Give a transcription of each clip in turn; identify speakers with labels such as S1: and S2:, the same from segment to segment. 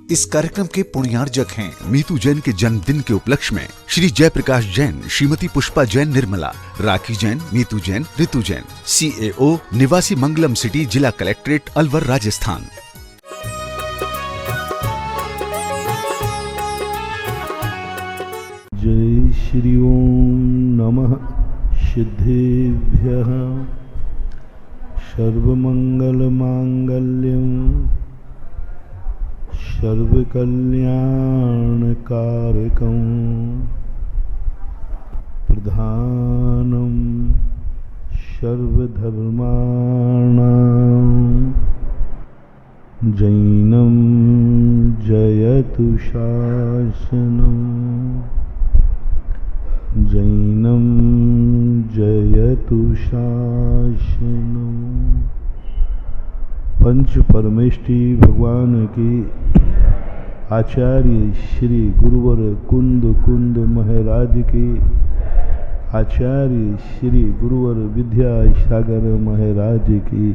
S1: इस कार्यक्रम के पुण्यार्जक हैं मीतू जैन के जन्मदिन के उपलक्ष्य में श्री जयप्रकाश जैन, श्रीमती पुष्पा जैन निर्मला, राखी जैन, मीतू जैन, ऋतु जैन, CAO, निवासी मंगलम सिटी, जिला कलेक्ट्रेट, अलवर, राजस्थान।
S2: जय श्री ओम नमः सिद्धेभ्यः सर्वमंगल मांगल्यं सर्वकल्याणकारकं प्रधानं सर्वधर्माणां जैनं जयतु शासनं जैनं जयतु शासनं। पंच परमेष्टि भगवान की आचार्य श्री गुरुवर कुंद कुंद महाराज की, आचार्य श्री गुरुवर विद्यासागर महाराज की,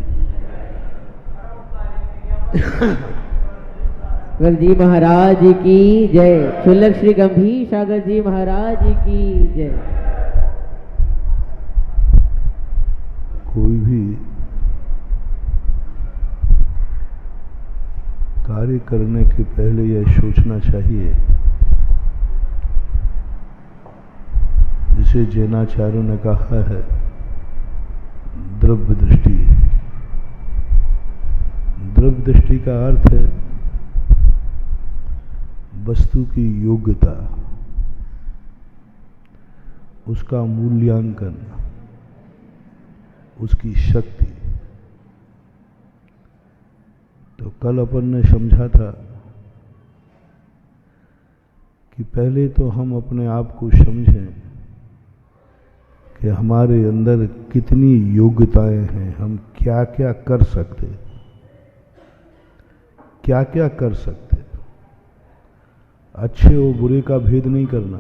S3: सागर जी महाराज की जय। शुल्लक श्री गंभीर सागर जी महाराज की जय।
S2: कोई भी कार्य करने के पहले यह सोचना चाहिए, जिसे जैनाचार्यों ने कहा है द्रव्य दृष्टि। द्रव्य दृष्टि का अर्थ है वस्तु की योग्यता, उसका मूल्यांकन, उसकी शक्ति। तो कल अपन ने समझा था कि पहले तो हम अपने आप को समझें कि हमारे अंदर कितनी योग्यताएं हैं, हम क्या क्या कर सकते, क्या क्या कर सकते। अच्छे और बुरे का भेद नहीं करना,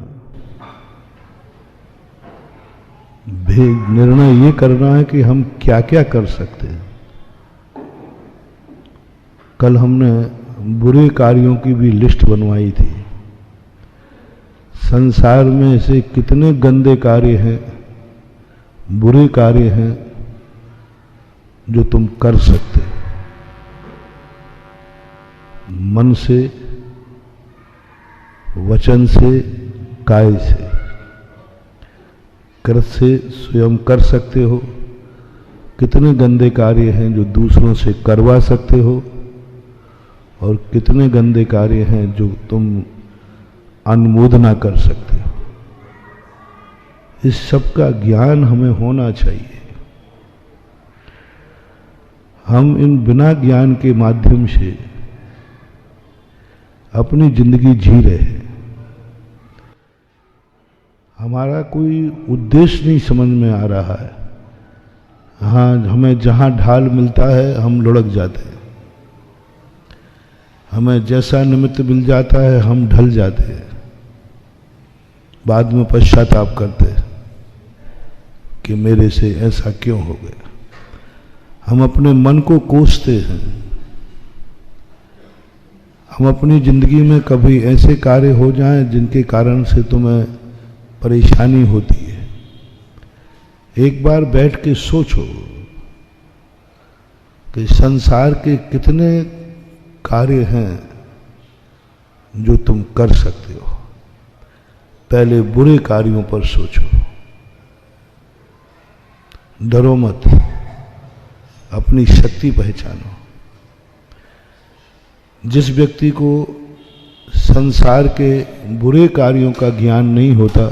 S2: निर्णय ये करना है कि हम क्या क्या कर सकते हैं। कल हमने बुरे कार्यों की भी लिस्ट बनवाई थी। संसार में ऐसे कितने गंदे कार्य हैं, बुरे कार्य हैं जो तुम कर सकते, मन से, वचन से, काय से। कृत से स्वयं कर सकते हो, कितने गंदे कार्य हैं जो दूसरों से करवा सकते हो, और कितने गंदे कार्य हैं जो तुम अनुमोदना कर सकते हो। इस सब का ज्ञान हमें होना चाहिए। हम इन बिना ज्ञान के माध्यम से अपनी जिंदगी जी रहे हैं। हमारा कोई उद्देश्य नहीं समझ में आ रहा है। हाँ, हमें जहाँ ढाल मिलता है हम लुढ़क जाते हैं, हमें जैसा निमित्त मिल जाता है हम ढल जाते हैं, बाद में पश्चाताप करते हैं कि मेरे से ऐसा क्यों हो गया। हम अपने मन को कोसते हैं। हम अपनी जिंदगी में कभी ऐसे कार्य हो जाएं जिनके कारण से तुम्हें परेशानी होती है, एक बार बैठ के सोचो कि संसार के कितने कार्य हैं जो तुम कर सकते हो। पहले बुरे कार्यों पर सोचो, डरो मत, अपनी शक्ति पहचानो। जिस व्यक्ति को संसार के बुरे कार्यों का ज्ञान नहीं होता,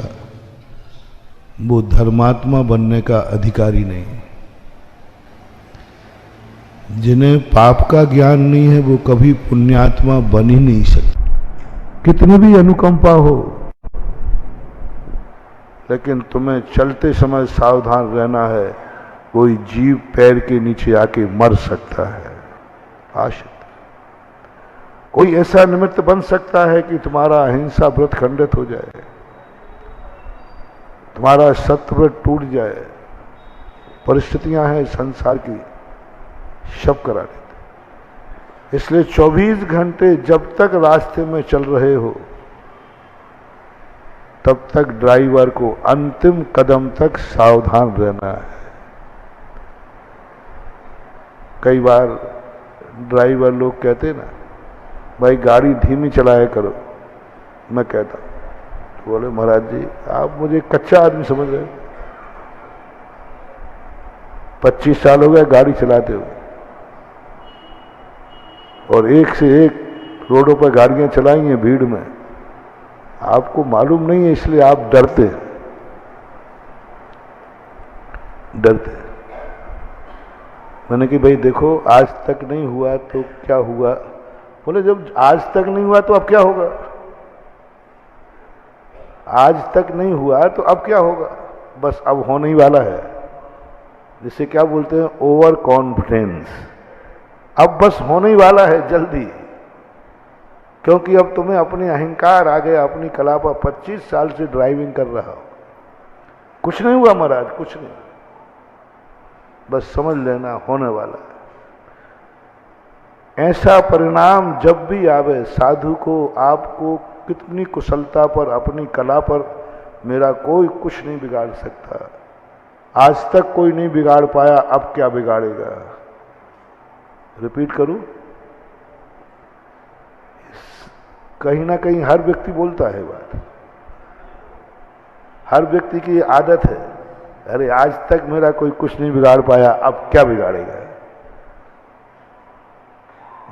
S2: वो धर्मात्मा बनने का अधिकारी नहीं। जिन्हें पाप का ज्ञान नहीं है वो कभी पुण्यात्मा बन ही नहीं सकते। कितनी भी अनुकंपा हो, लेकिन तुम्हें चलते समय सावधान रहना है, कोई जीव पैर के नीचे आके मर सकता है। आशित कोई ऐसा निमित्त बन सकता है कि तुम्हारा अहिंसा व्रत खंडित हो जाए, तुम्हारा सत्य व्रत टूट जाए। परिस्थितियां हैं संसार की, शव करा देते। इसलिए 24 घंटे जब तक रास्ते में चल रहे हो तब तक ड्राइवर को अंतिम कदम तक सावधान रहना है। कई बार ड्राइवर लोग कहते हैं ना, भाई गाड़ी धीमी चलाया करो। मैं कहता तो बोले महाराज जी आप मुझे कच्चा आदमी समझ रहे हो, 25 साल हो गए गाड़ी चलाते हुए और एक से एक रोडों पर गाड़ियां चलाई हैं भीड़ में, आपको मालूम नहीं है इसलिए आप डरते डरते। मैंने कि भाई देखो आज तक नहीं हुआ तो क्या हुआ? बोले जब आज तक नहीं हुआ तो अब क्या होगा? आज तक नहीं हुआ तो अब क्या होगा? बस अब होने ही वाला है, जिसे क्या बोलते हैं ओवर कॉन्फिडेंस। अब बस होने ही वाला है जल्दी, क्योंकि अब तुम्हें अपने अहंकार आ गया, अपनी कला पर 25 साल से ड्राइविंग कर रहा हो। कुछ नहीं हुआ महाराज, कुछ नहीं, बस समझ लेना होने वाला है। ऐसा परिणाम जब भी आवे साधु को, आपको कितनी कुशलता पर, अपनी कला पर मेरा कोई कुछ नहीं बिगाड़ सकता। आज तक कोई नहीं बिगाड़ पाया, अब क्या बिगाड़ेगा? रिपीट करूं, कहीं ना कहीं हर व्यक्ति बोलता है बात, हर व्यक्ति की आदत है, अरे आज तक मेरा कोई कुछ नहीं बिगाड़ पाया, अब क्या बिगाड़ेगा?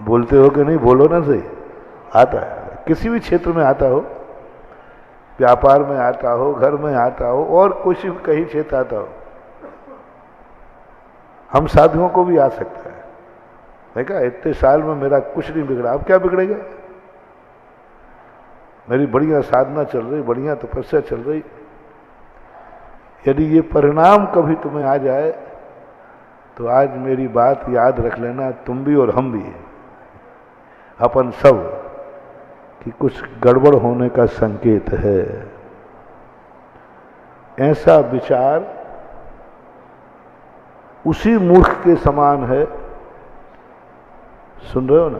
S2: बोलते हो कि नहीं? बोलो ना सही। आता है, किसी भी क्षेत्र में आता हो, व्यापार में आता हो, घर में आता हो, और कुछ कहीं क्षेत्र आता हो, हम साधुओं को भी आ सकता है। देखा इतने साल में मेरा कुछ नहीं बिगड़ा, अब क्या बिगड़ेगा? मेरी बढ़िया साधना चल रही, बढ़िया तपस्या चल रही। यदि ये परिणाम कभी तुम्हें आ जाए तो आज मेरी बात याद रख लेना, तुम भी और हम भी, अपन सब, कि कुछ गड़बड़ होने का संकेत है। ऐसा विचार उसी मूर्ख के समान है, सुन रहे हो ना?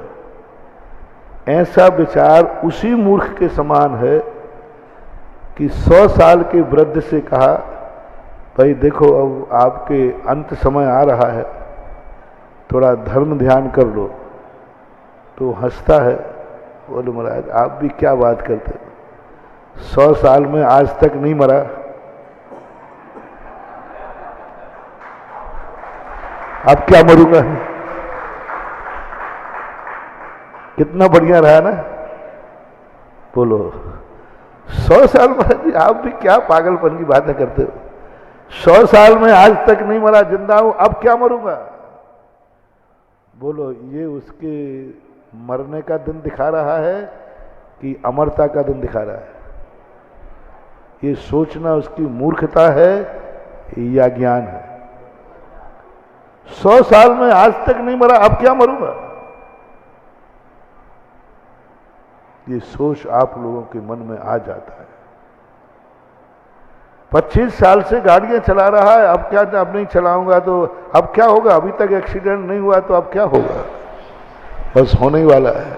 S2: ऐसा विचार उसी मूर्ख के समान है कि 100 साल के वृद्ध से कहा भाई देखो अब आपके अंत समय आ रहा है, थोड़ा धर्म ध्यान कर लो, तो हंसता है, बोले महाराज आप भी क्या बात करते हो, 100 साल में आज तक नहीं मरा, अब क्या मरूंगा? कितना बढ़िया रहा ना? बोलो 100 साल महाराज आप भी क्या पागलपन की बातें करते हो? 100 साल में आज तक नहीं मरा, जिंदा हूं, अब क्या मरूंगा? बोलो ये उसके मरने का दिन दिखा रहा है कि अमरता का दिन दिखा रहा है? ये सोचना उसकी मूर्खता है या ज्ञान है? 100 साल में आज तक नहीं मरा, अब क्या मरूंगा? ये सोच आप लोगों के मन में आ जाता है। 25 साल से गाड़ियां चला रहा है, अब क्या, अब नहीं चलाऊंगा तो अब क्या होगा? अभी तक एक्सीडेंट नहीं हुआ तो अब क्या होगा? बस होने ही वाला है।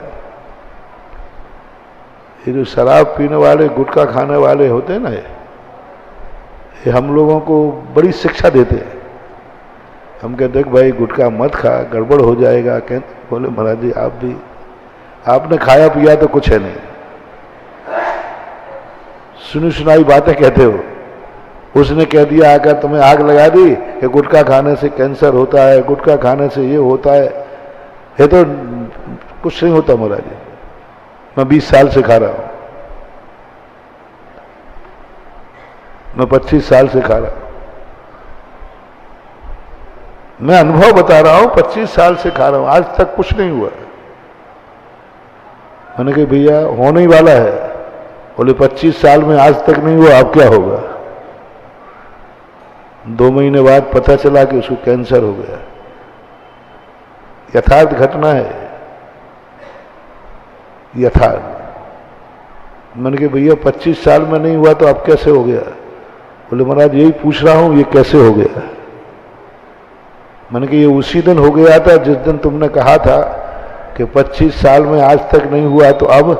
S2: ये जो शराब पीने वाले, गुटखा खाने वाले होते हैं ना, ये हम लोगों को बड़ी शिक्षा देते हैं। हम कहते हैं भाई गुटखा मत खा, गड़बड़ हो जाएगा। कहते बोले महाराज जी आप भी, आपने खाया पिया तो कुछ है नहीं, सुनी सुनाई बातें कहते हो। उसने कह दिया आकर तुम्हें आग लगा दी कि गुटखा खाने से कैंसर होता है, गुटखा खाने से ये होता है, ये तो कुछ नहीं होता महाराज जी, मैं 20 साल से खा रहा हूं, मैं 25 साल से खा रहा हूं, मैं अनुभव बता रहा हूं, 25 साल से खा रहा हूं, आज तक कुछ नहीं हुआ। मैंने कहा भैया होने ही वाला है। बोले 25 साल में आज तक नहीं हुआ, अब क्या होगा? 2 महीने बाद पता चला कि उसको कैंसर हो गया। यथार्थ घटना है, यथार्थ। मैंने कहा भैया 25 साल में नहीं हुआ तो अब कैसे हो गया? बोले महाराज यही पूछ रहा हूं, ये कैसे हो गया? मैंने कहा ये उसी दिन हो गया था जिस दिन तुमने कहा था कि 25 साल में आज तक नहीं हुआ, तो अब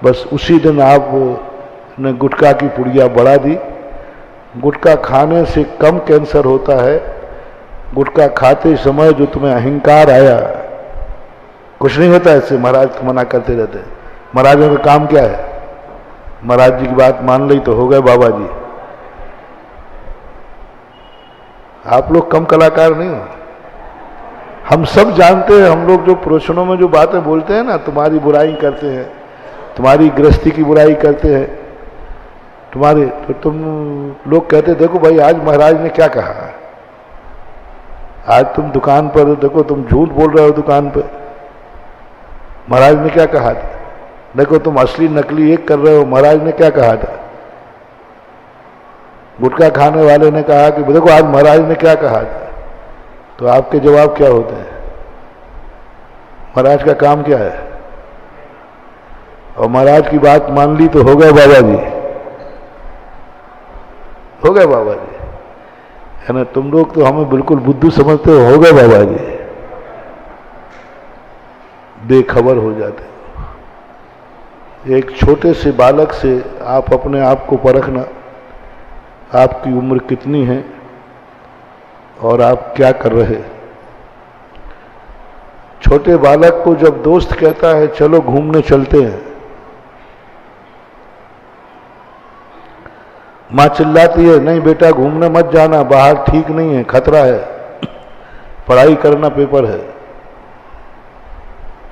S2: बस उसी दिन आपने गुटखा की पुड़िया बढ़ा दी। गुटखा खाने से कम कैंसर होता है। गुटखा खाते समय जो तुम्हें अहंकार आया, कुछ नहीं होता ऐसे। महाराज मना करते रहते हैं। महाराजों का काम क्या है? महाराज जी की बात मान ली तो हो गए बाबा जी। आप लोग कम कलाकार नहीं हो। हम सब जानते हैं, हम लोग जो प्रवचनों में जो बातें बोलते हैं ना, तुम्हारी बुराई करते हैं, तुम्हारी गृहस्थी की बुराई करते हैं, तुम्हारे, तो तुम लोग कहते देखो भाई आज महाराज ने क्या कहा। आज तुम दुकान पर देखो, तुम झूठ बोल रहे हो दुकान पर। महाराज ने क्या कहा था? देखो तुम असली नकली एक कर रहे हो। महाराज ने क्या कहा था? गुटखा खाने वाले ने कहा कि देखो आज महाराज ने क्या कहा था। तो आपके जवाब क्या होते हैं? महाराज का काम क्या है? और महाराज की बात मान ली तो हो गए बाबा जी, हो गए बाबा जी, है ना। तुम लोग तो हमें बिल्कुल बुद्धू समझते हो गए बाबा जी, बेखबर हो जाते हो। एक छोटे से बालक से आप अपने आप को परखना, आपकी उम्र कितनी है और आप क्या कर रहे। छोटे बालक को जब दोस्त कहता है चलो घूमने चलते हैं, मां चिल्लाती है नहीं बेटा घूमने मत जाना, बाहर ठीक नहीं है, खतरा है, पढ़ाई करना, पेपर है।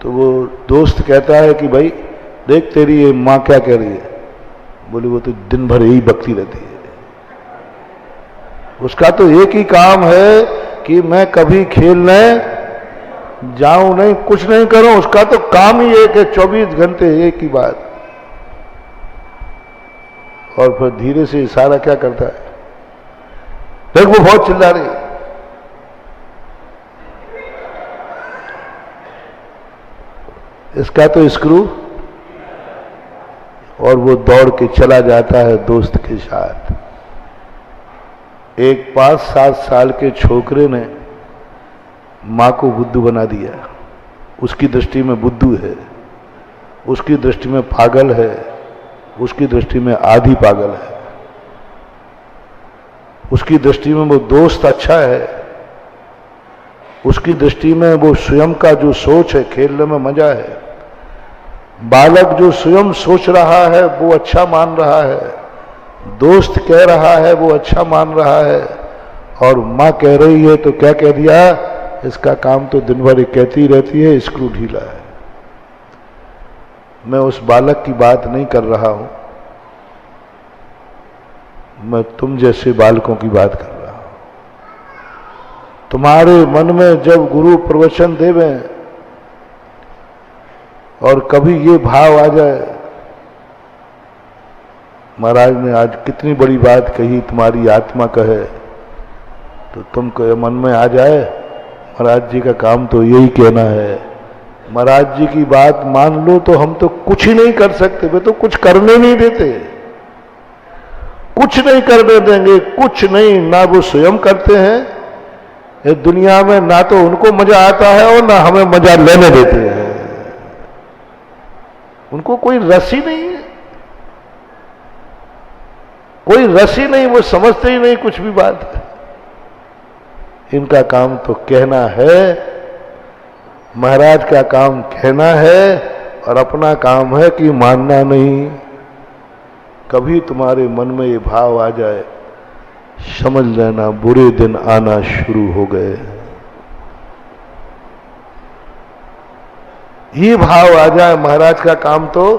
S2: तो वो दोस्त कहता है कि भाई देख तेरी ये मां क्या कह रही है। बोली वो तो दिन भर यही बकती रहती है, उसका तो एक ही काम है कि मैं कभी खेलने जाऊं नहीं, कुछ नहीं करूं। उसका तो काम ही एक है, 24 घंटे एक ही बात। और फिर धीरे से इशारा क्या करता है, देख वो बहुत चिल्ला रही है। इसका तो स्क्रू, और वो दौड़ के चला जाता है दोस्त के साथ। एक 5-7 साल के छोकरे ने मां को बुद्धू बना दिया। उसकी दृष्टि में बुद्धू है, उसकी दृष्टि में पागल है, उसकी दृष्टि में आधी पागल है, उसकी दृष्टि में वो दोस्त अच्छा है, उसकी दृष्टि में वो स्वयं का जो सोच है, खेलने में मजा है। बालक जो स्वयं सोच रहा है वो अच्छा मान रहा है, दोस्त कह रहा है वो अच्छा मान रहा है, और मां कह रही है तो क्या कह दिया, इसका काम तो दिन भर कहती रहती है, स्क्रू ढीला है। मैं उस बालक की बात नहीं कर रहा हूं, मैं तुम जैसे बालकों की बात कर रहा हूं। तुम्हारे मन में जब गुरु प्रवचन देवे और कभी ये भाव आ जाए, महाराज ने आज कितनी बड़ी बात कही, तुम्हारी आत्मा कहे, तो तुमको मन में आ जाए महाराज जी का काम तो यही कहना है, महाराज जी की बात मान लो तो हम तो कुछ ही नहीं कर सकते। वे तो कुछ करने नहीं देते, कुछ नहीं करने देंगे, कुछ नहीं। ना वो स्वयं करते हैं इस दुनिया में, ना तो उनको मजा आता है और ना हमें मजा लेने देते हैं। उनको कोई रस ही नहीं है, कोई रस ही नहीं, वो समझते ही नहीं कुछ भी बात है। इनका काम तो कहना है, महाराज का काम कहना है, और अपना काम है कि मानना नहीं। कभी तुम्हारे मन में ये भाव आ जाए, समझ लेना बुरे दिन आना शुरू हो गए। ये भाव आ जाए, महाराज का काम तो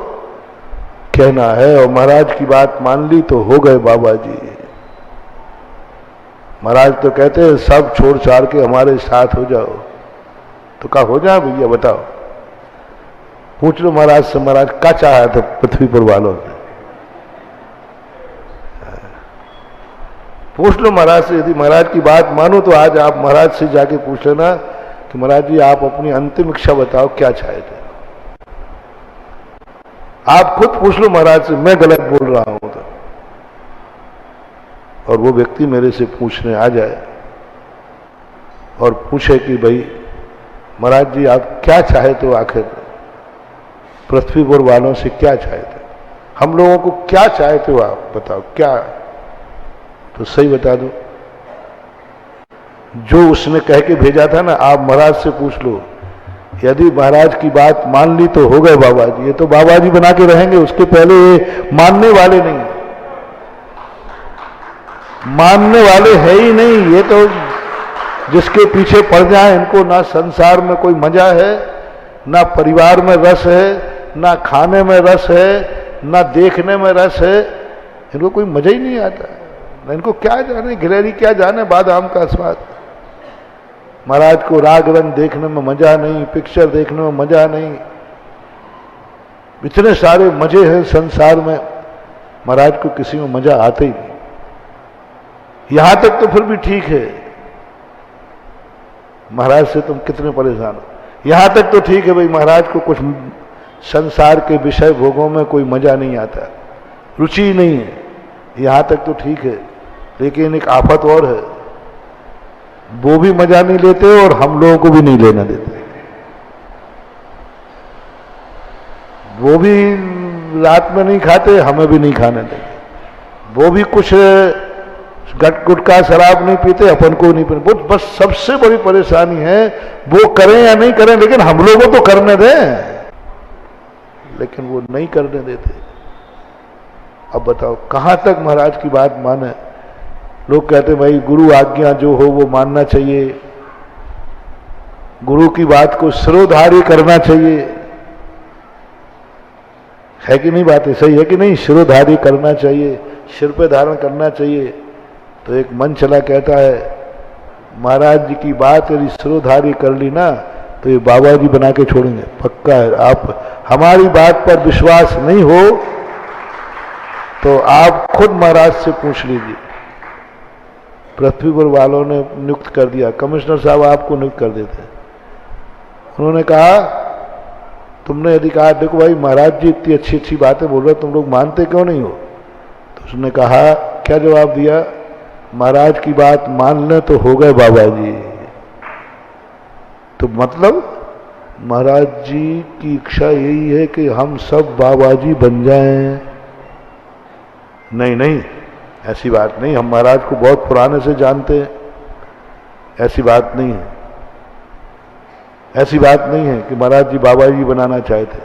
S2: कहना है, और महाराज की बात मान ली तो हो गए बाबा जी। महाराज तो कहते हैं सब छोड़ छाड़ के हमारे साथ हो जाओ। तो क्या हो जाए भैया बताओ, पूछ लो महाराज से, महाराज क्या चाहा था पृथ्वी पर वालों ने, पूछ लो महाराज से। यदि महाराज की बात मानो तो आज आप महाराज से जाके पूछ लेना कि महाराज जी आप अपनी अंतिम इच्छा बताओ क्या चाहे थे। आप खुद पूछ लो महाराज से, मैं गलत बोल रहा हूं तो, और वो व्यक्ति मेरे से पूछने आ जाए और पूछे कि भाई महाराज जी आप क्या चाहते हो, आखिर पृथ्वी पर वालों से क्या चाहते हो, हम लोगों को क्या चाहते हो, आप बताओ क्या। तो सही बता दो, जो उसने कह के भेजा था ना, आप महाराज से पूछ लो, यदि महाराज की बात मान ली तो हो गए बाबा जी। ये तो बाबा जी बना के रहेंगे, उसके पहले ये मानने वाले नहीं, मानने वाले है ही नहीं। ये तो जिसके पीछे पड़ जाए, इनको ना संसार में कोई मजा है, ना परिवार में रस है, ना खाने में रस है, ना देखने में रस है, इनको कोई मजा ही नहीं आता। इनको क्या जाने गिलहरी, क्या जाने बादाम का स्वाद। महाराज को राग रंग देखने में मजा नहीं, पिक्चर देखने में मजा नहीं, इतने सारे मजे हैं संसार में, महाराज को किसी में मजा आते ही नहीं। यहां तक तो फिर भी ठीक है, महाराज से तुम कितने परेशान हो। यहां तक तो ठीक है भाई, महाराज को कुछ संसार के विषय भोगों में कोई मजा नहीं आता, रुचि नहीं है, यहां तक तो ठीक है। लेकिन एक आफत और है, वो भी मजा नहीं लेते और हम लोगों को भी नहीं लेना देते। वो भी रात में नहीं खाते, हमें भी नहीं खाने देते। वो भी कुछ गुटखा शराब नहीं पीते, अपन को नहीं पीते। बस सबसे बड़ी परेशानी है, वो करें या नहीं करें, लेकिन हम लोगों को करने दें, लेकिन वो नहीं करने देते। अब बताओ कहां तक महाराज की बात माने। लोग कहते भाई गुरु आज्ञा जो हो वो मानना चाहिए, गुरु की बात को शिरोधार्य करना चाहिए, है कि नहीं? बात सही है कि नहीं? शिरोधार्य करना चाहिए, सिर पे धारण करना चाहिए। तो एक मन चला कहता है, महाराज जी की बात यदि शिरोधार्य कर ली ना तो ये बाबा जी बना के छोड़ेंगे, पक्का है। आप हमारी बात पर विश्वास नहीं हो तो आप खुद महाराज से पूछ लीजिए। पृथ्वीपुर वालों ने नियुक्त कर दिया, कमिश्नर साहब आपको नियुक्त कर देते। उन्होंने कहा, तुमने यदि कहा देखो भाई महाराज जी इतनी अच्छी अच्छी बातें बोल रहे, तुम लोग मानते क्यों नहीं हो? तो उसने कहा, क्या जवाब दिया? महाराज की बात मान लें तो हो गए बाबा जी। तो मतलब महाराज जी की इच्छा यही है कि हम सब बाबा जी बन जाएं। नहीं नहीं, ऐसी बात नहीं, हम महाराज को बहुत पुराने से जानते हैं, ऐसी बात नहीं है। ऐसी बात नहीं है कि महाराज जी बाबा जी बनाना चाहते।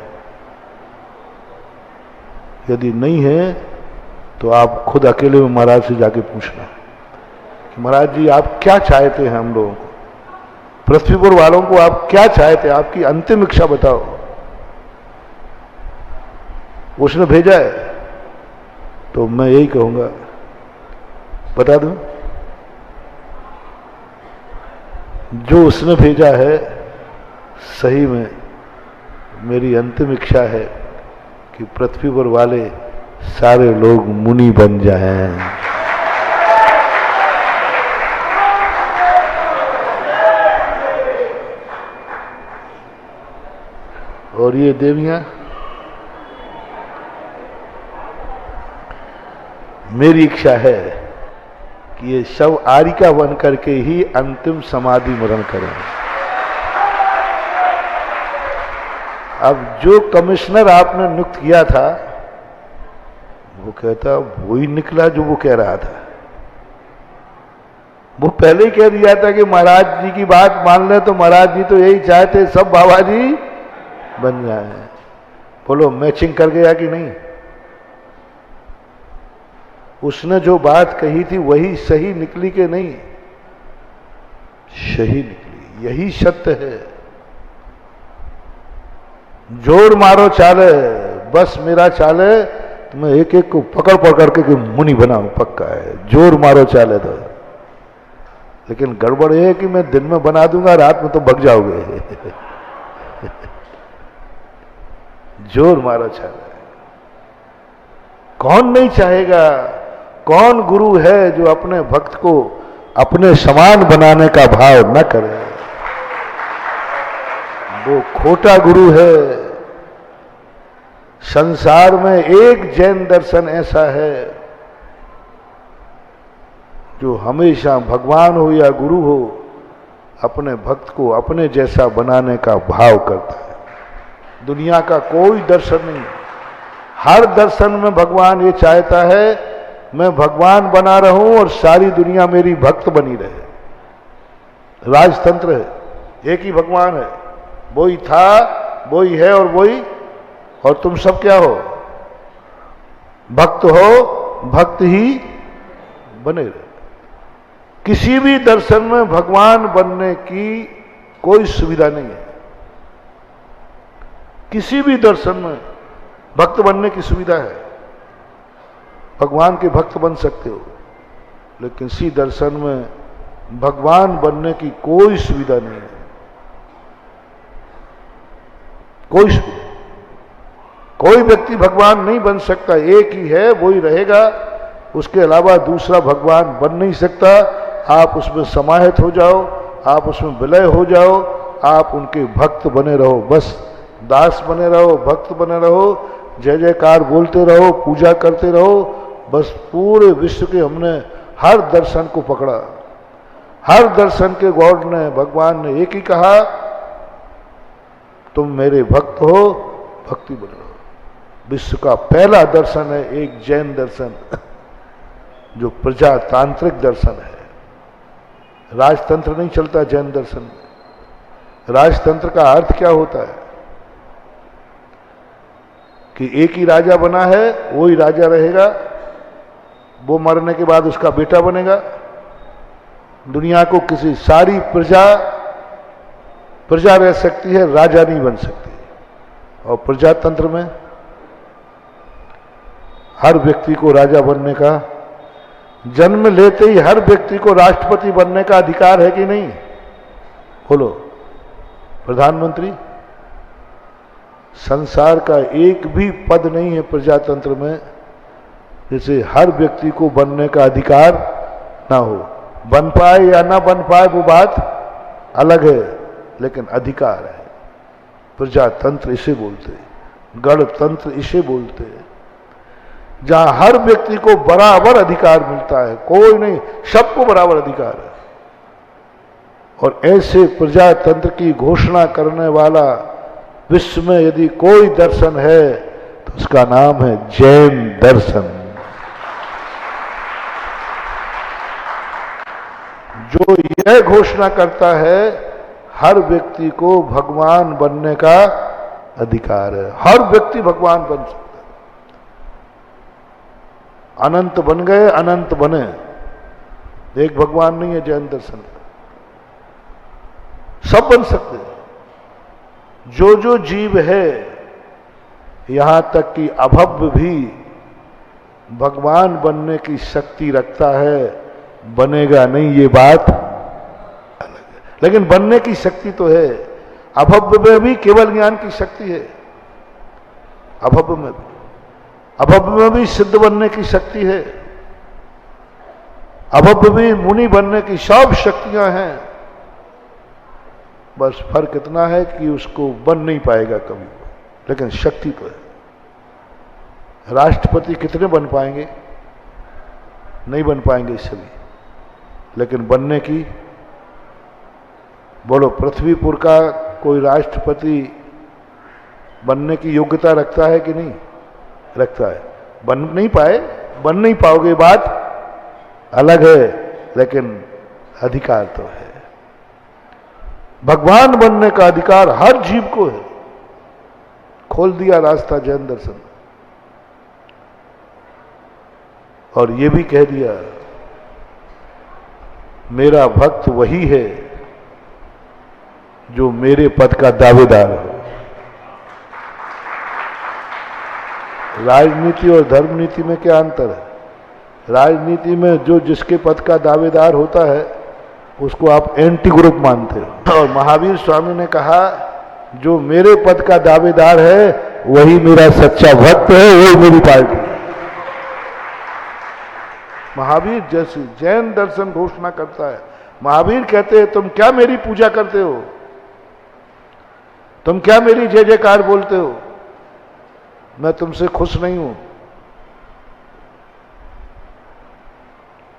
S2: यदि नहीं है तो आप खुद अकेले में महाराज से जाके पूछना कि महाराज जी आप क्या चाहते हैं हम लोगों को, पृथ्वीपुर वालों को आप क्या चाहते हैं, आपकी अंतिम इच्छा बताओ। उसने भेजा है तो मैं यही कहूंगा, बता दूं, जो उसने भेजा है सही में मेरी अंतिम इच्छा है कि पृथ्वी पर वाले सारे लोग मुनि बन जाएं। और ये देवियां मेरी इच्छा है कि ये शव आरिका बन करके ही अंतिम समाधि मरण करें। अब जो कमिश्नर आपने नियुक्त किया था वो कहता वो ही निकला जो वो कह रहा था। वो पहले ही कह दिया था कि महाराज जी की बात मान ले तो महाराज जी तो यही चाहते सब बाबा जी बन जाए। बोलो मैचिंग कर गया कि नहीं? उसने जो बात कही थी वही सही निकली कि नहीं? सही निकली, यही सत्य है। जोर मारो चाले, बस मेरा चाले तो मैं एक एक को पकड़ पकड़ के मुनि बनाऊं, पक्का है। जोर मारो चाले तो, लेकिन गड़बड़ ये है कि मैं दिन में बना दूंगा, रात में तो भग जाओगे। जोर मारो चाले, कौन नहीं चाहेगा? कौन गुरु है जो अपने भक्त को अपने समान बनाने का भाव न करे? वो खोटा गुरु है। संसार में एक जैन दर्शन ऐसा है जो हमेशा भगवान हो या गुरु हो, अपने भक्त को अपने जैसा बनाने का भाव करता है। दुनिया का कोई दर्शन नहीं, हर दर्शन में भगवान ये चाहता है मैं भगवान बना रहूं और सारी दुनिया मेरी भक्त बनी रहे। राजतंत्र है, एक ही भगवान है, वही था, वही है और वही, और तुम सब क्या हो? भक्त हो, भक्त ही बने रहे। किसी भी दर्शन में भगवान बनने की कोई सुविधा नहीं है। किसी भी दर्शन में भक्त बनने की सुविधा है, भगवान के भक्त बन सकते हो, लेकिन किसी दर्शन में भगवान बनने की कोई सुविधा नहीं है, कोई सुविधा। कोई व्यक्ति भगवान नहीं बन सकता, एक ही है, वही रहेगा, उसके अलावा दूसरा भगवान बन नहीं सकता। आप उसमें समाहित हो जाओ, आप उसमें विलय हो जाओ, आप उनके भक्त बने रहो, बस दास बने रहो, भक्त बने रहो, जय जयकार बोलते रहो, पूजा करते रहो। बस पूरे विश्व के हमने हर दर्शन को पकड़ा, हर दर्शन के गॉड ने, भगवान ने एक ही कहा, तुम मेरे भक्त हो, भक्ति बने रहो। विश्व का पहला दर्शन है एक जैन दर्शन, जो प्रजातांत्रिक दर्शन है। राजतंत्र नहीं चलता जैन दर्शन में। राजतंत्र का अर्थ क्या होता है कि एक ही राजा बना है, वो ही राजा रहेगा, वो मरने के बाद उसका बेटा बनेगा। दुनिया को किसी सारी प्रजा रह सकती है, राजा नहीं बन सकती। और प्रजातंत्र में हर व्यक्ति को राजा बनने का, जन्म लेते ही हर व्यक्ति को राष्ट्रपति बनने का अधिकार है कि नहीं? बोलो। प्रधानमंत्री, संसार का एक भी पद नहीं है प्रजातंत्र में जिसे हर व्यक्ति को बनने का अधिकार ना हो। बन पाए या ना बन पाए वो बात अलग है, लेकिन अधिकार है। प्रजातंत्र इसे बोलते हैं, गणतंत्र इसे बोलते हैं, जहां हर व्यक्ति को बराबर अधिकार मिलता है, कोई नहीं, सबको बराबर अधिकार है। और ऐसे प्रजातंत्र की घोषणा करने वाला विश्व में यदि कोई दर्शन है तो उसका नाम है जैन दर्शन, जो यह घोषणा करता है हर व्यक्ति को भगवान बनने का अधिकार है। हर व्यक्ति भगवान बन सकता है। अनंत बन गए, अनंत बने, एक भगवान नहीं है जैन दर्शन। सब बन सकते हैं। जो जीव है, यहां तक कि अभव्य भी भगवान बनने की शक्ति रखता है, बनेगा नहीं ये बात अलग है, लेकिन बनने की शक्ति तो है। अभव्य में भी केवल ज्ञान की शक्ति है, अभव्य में भी सिद्ध बनने की शक्ति है, अभव्य भी मुनि बनने की सब शक्तियां हैं। बस फर्क इतना है कि उसको बन नहीं पाएगा कभी, लेकिन शक्ति तो है। राष्ट्रपति कितने बन पाएंगे? नहीं बन पाएंगे सभी, लेकिन बनने की, बोलो, पृथ्वीपुर का कोई राष्ट्रपति बनने की योग्यता रखता है कि नहीं रखता है? बन नहीं पाओगे, बात अलग है, लेकिन अधिकार तो है। भगवान बनने का अधिकार हर जीव को है। खोल दिया रास्ता जैन दर्शन, और ये भी कह दिया मेरा भक्त वही है जो मेरे पद का दावेदार हो। राजनीति और धर्म नीति में क्या अंतर है? राजनीति में जो जिसके पद का दावेदार होता है उसको आप एंटी ग्रुप मानते हो, और महावीर स्वामी ने कहा जो मेरे पद का दावेदार है वही मेरा सच्चा भक्त है, वही मेरी पार्टी है। महावीर जैसे जैन दर्शन घोषणा करता है, महावीर कहते हैं तुम क्या मेरी पूजा करते हो, तुम क्या मेरी जय जयकार बोलते हो, मैं तुमसे खुश नहीं हूं,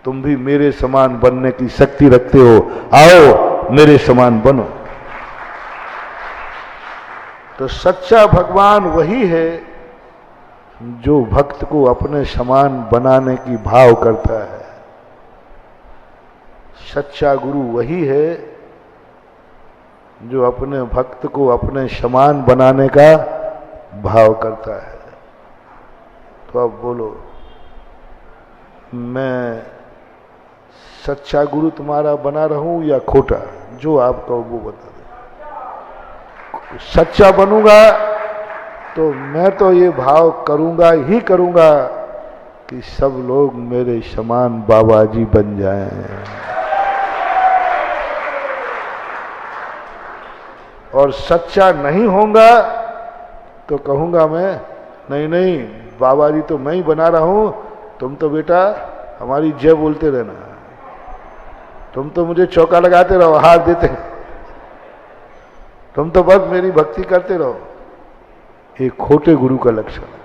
S2: तुम भी मेरे समान बनने की शक्ति रखते हो, आओ मेरे समान बनो। तो सच्चा भगवान वही है जो भक्त को अपने समान बनाने की भाव करता है। सच्चा गुरु वही है जो अपने भक्त को अपने समान बनाने का भाव करता है। तो अब बोलो, मैं सच्चा गुरु तुम्हारा बना रहूं या खोटा? जो आप कहो वो बता दो। सच्चा बनूंगा तो मैं तो ये भाव करूंगा ही करूंगा कि सब लोग मेरे समान बाबा जी बन जाएं। और सच्चा नहीं होऊंगा तो कहूंगा मैं, नहीं नहीं बाबा जी तो मैं ही बना रहा हूं, तुम तो बेटा हमारी जय बोलते रहना, तुम तो मुझे चौका लगाते रहो, हाथ देते, तुम तो बस मेरी भक्ति करते रहो। ये खोटे गुरु का लक्षण है।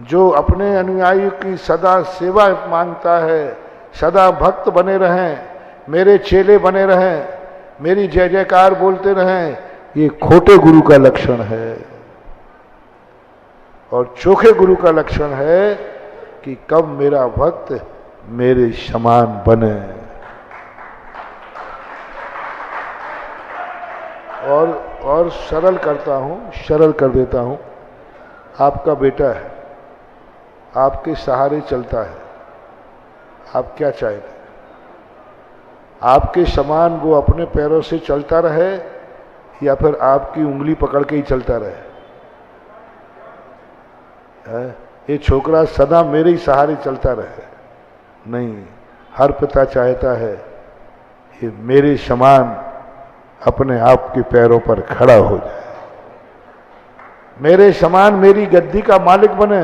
S2: जो अपने अनुयायी की सदा सेवा मांगता है, सदा भक्त बने रहें, मेरे चेले बने रहें, मेरी जय जयकार बोलते रहें, ये खोटे गुरु का लक्षण है। और चोखे गुरु का लक्षण है कि कब मेरा भक्त मेरे समान बने। और सरल करता हूं, सरल कर देता हूं। आपका बेटा है, आपके सहारे चलता है, आप क्या चाहते? आपके समान वो अपने पैरों से चलता रहे या फिर आपकी उंगली पकड़ के ही चलता रहे? ये छोकरा सदा मेरे ही सहारे चलता रहे? नहीं, हर पिता चाहता है ये मेरे समान अपने आप के पैरों पर खड़ा हो जाए, मेरे समान मेरी गद्दी का मालिक बने,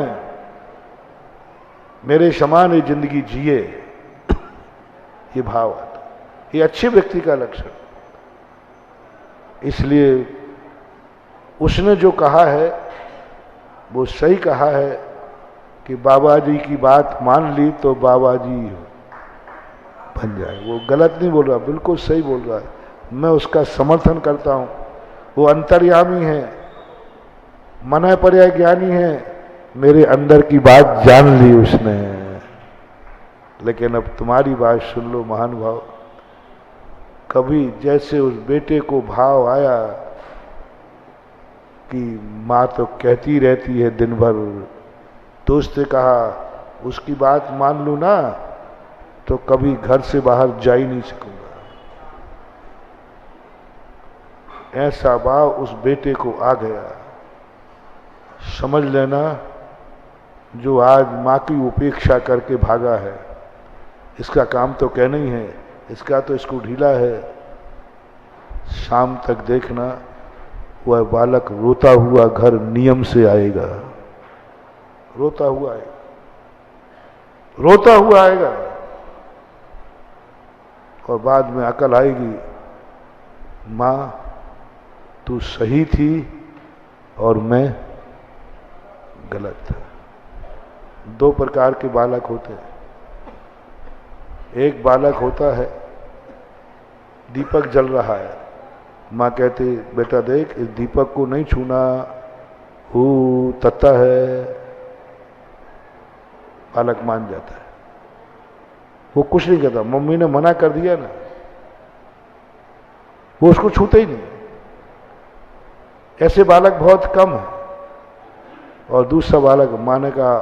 S2: मेरे समान ये जिंदगी जिए। ये भाव आता, ये अच्छे व्यक्ति का लक्षण। इसलिए उसने जो कहा है वो सही कहा है कि बाबा जी की बात मान ली तो बाबा जी बन जाए। वो गलत नहीं बोल रहा, बिल्कुल सही बोल रहा है, मैं उसका समर्थन करता हूं। वो अंतर्यामी है, मन पर्याय ज्ञानी है, मेरे अंदर की बात जान ली उसने। लेकिन अब तुम्हारी बात सुन लो महानुभाव। कभी जैसे उस बेटे को भाव आया कि माँ तो कहती रहती है दिन भर, दोस्त ने कहा उसकी बात मान लूं ना तो कभी घर से बाहर जा ही नहीं सकूंगा। ऐसा भाव उस बेटे को आ गया। समझ लेना, जो आज माँ की उपेक्षा करके भागा है, इसका काम तो कहना ही है, इसका तो इसको ढीला है। शाम तक देखना वह बालक रोता हुआ घर नियम से आएगा, रोता हुआ आएगा, रोता हुआ आएगा। और बाद में अकल आएगी, माँ तू सही थी और मैं गलत था। दो प्रकार के बालक होते हैं। एक बालक होता है, दीपक जल रहा है, माँ कहती बेटा देख इस दीपक को नहीं छूना, हु तत्ता है। बालक मान जाता है, वो कुछ नहीं कहता, मम्मी ने मना कर दिया ना, वो उसको छूते ही नहीं। ऐसे बालक बहुत कम है। और दूसरा बालक माँ ने कहा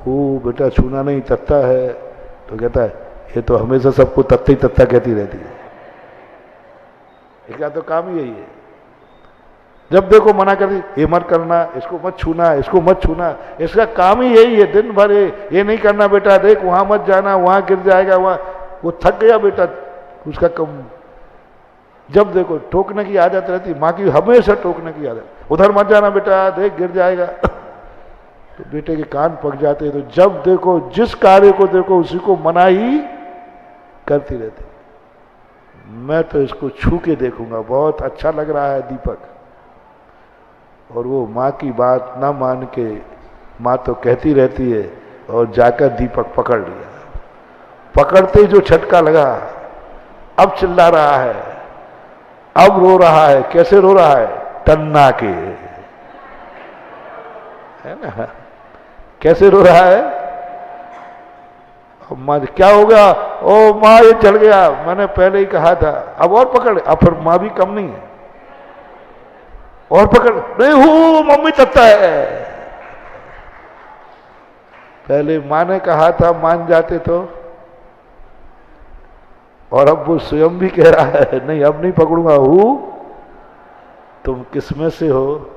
S2: हु बेटा छूना नहीं, तत्ता है, तो कहता है ये तो हमेशा सबको तत्ता ही तत्ता कहती रहती है, इसका तो काम ही यही है। जब देखो मना कर दी, ये मत करना, इसको मत छूना, इसको मत छूना, इसका काम ही यही है दिन भर। ये नहीं करना बेटा, देख वहां मत जाना, वहां गिर जाएगा, वहां। वो थक गया बेटा, उसका कम। जब देखो टोकने की आदत रहती, माँ की हमेशा टोकने की आदत, उधर मत जाना बेटा, देख गिर जाएगा। तो बेटे के कान पक जाते। तो जब देखो जिस कार्य को देखो उसी को मना ही करती रहती। मैं तो इसको छू के देखूंगा, बहुत अच्छा लग रहा है दीपक। और वो माँ की बात ना मान के, माँ तो कहती रहती है, और जाकर दीपक पकड़ लिया। पकड़ते ही जो झटका लगा, अब चिल्ला रहा है, अब रो रहा है। कैसे रो रहा है? टन्ना के, है ना? कैसे रो रहा है? माँ क्या हो गया? ओ माँ ये चल गया, मैंने पहले ही कहा था। अब और पकड़, अब फिर माँ भी कम नहीं है, और पकड़। नहीं हूं, मम्मी तत्ता है। पहले माँ ने कहा था मान जाते तो, और अब वो स्वयं भी कह रहा है नहीं अब नहीं पकड़ूंगा। हूं, तुम किसमें से हो?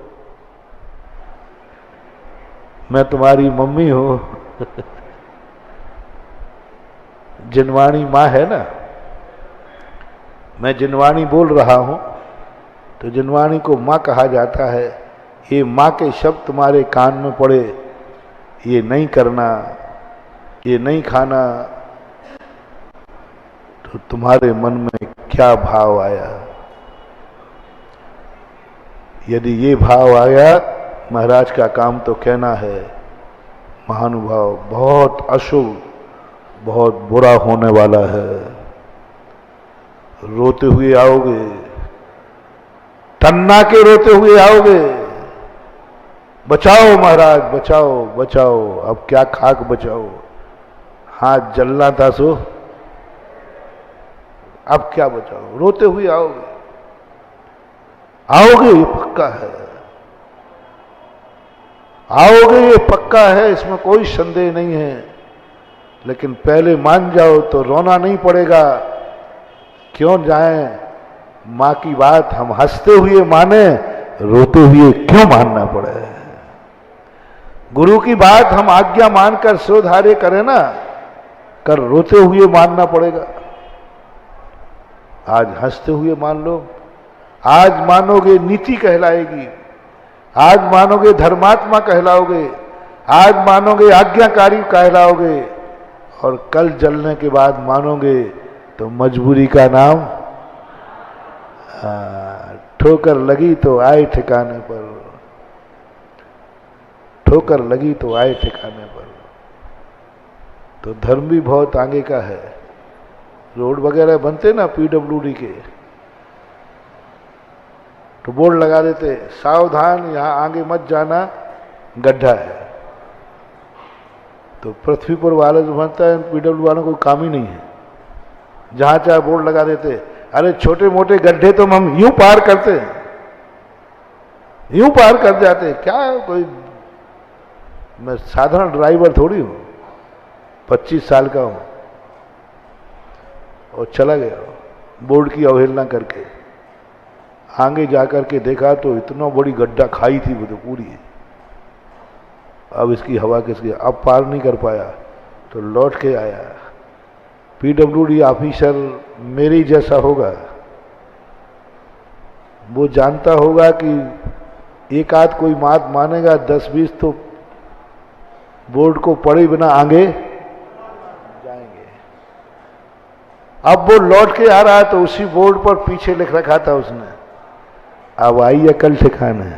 S2: मैं तुम्हारी मम्मी हूं। जिनवाणी माँ है ना, मैं जिनवाणी बोल रहा हूं तो जिनवाणी को माँ कहा जाता है। ये माँ के शब्द तुम्हारे कान में पड़े, ये नहीं करना, ये नहीं खाना, तो तुम्हारे मन में क्या भाव आया? यदि ये भाव आया, महाराज का काम तो कहना है महानुभाव बहुत अशुभ, बहुत बुरा होने वाला है। रोते हुए आओगे, टन्ना के रोते हुए आओगे। बचाओ महाराज, बचाओ बचाओ, अब क्या खाक बचाओ, हाथ जलना था सो, अब क्या बचाओ? रोते हुए आओगे, आओगे ये पक्का है, आओगे ये पक्का है, इसमें कोई संदेह नहीं है। लेकिन पहले मान जाओ तो रोना नहीं पड़ेगा। क्यों जाएं? मां की बात हम हंसते हुए माने, रोते हुए क्यों मानना पड़े? गुरु की बात हम आज्ञा मानकर शोधार्य करें ना, कर रोते हुए मानना पड़ेगा। आज हंसते हुए मान लो, आज मानोगे नीति कहलाएगी, आज मानोगे धर्मात्मा कहलाओगे, आज मानोगे आज्ञाकारी कहलाओगे, और कल जलने के बाद मानोगे तो मजबूरी का नाम। ठोकर लगी तो आए ठिकाने पर, ठोकर लगी तो आए ठिकाने पर। तो धर्म भी बहुत आगे का है। रोड वगैरह बनते ना पीडब्ल्यूडी के, तो बोर्ड लगा देते सावधान यहां आगे मत जाना, गड्ढा है। तो पृथ्वी पर वाले जो बनता है पीडब्ल्यू वालों को काम ही नहीं है, जहां चाहे बोर्ड लगा देते। अरे छोटे मोटे गड्ढे तो हम यूं पार करते हैं, यूं पार कर जाते। क्या कोई, मैं साधारण ड्राइवर थोड़ी हूं, 25 साल का हूं, और चला गया बोर्ड की अवहेलना करके। आगे जाकर के देखा तो इतना बड़ी गड्ढा खाई थी वो तो पूरी। अब इसकी हवा किसकी, अब पार नहीं कर पाया तो लौट के आया। पीडब्ल्यूडी ऑफिसर मेरे जैसा होगा, वो जानता होगा कि एक आध कोई बात मानेगा, 10-20 तो बोर्ड को पढ़े बिना आगे जाएंगे। अब वो लौट के आ रहा है तो उसी बोर्ड पर पीछे लिख रखा था उसने, अब आई अकल ठिकाने।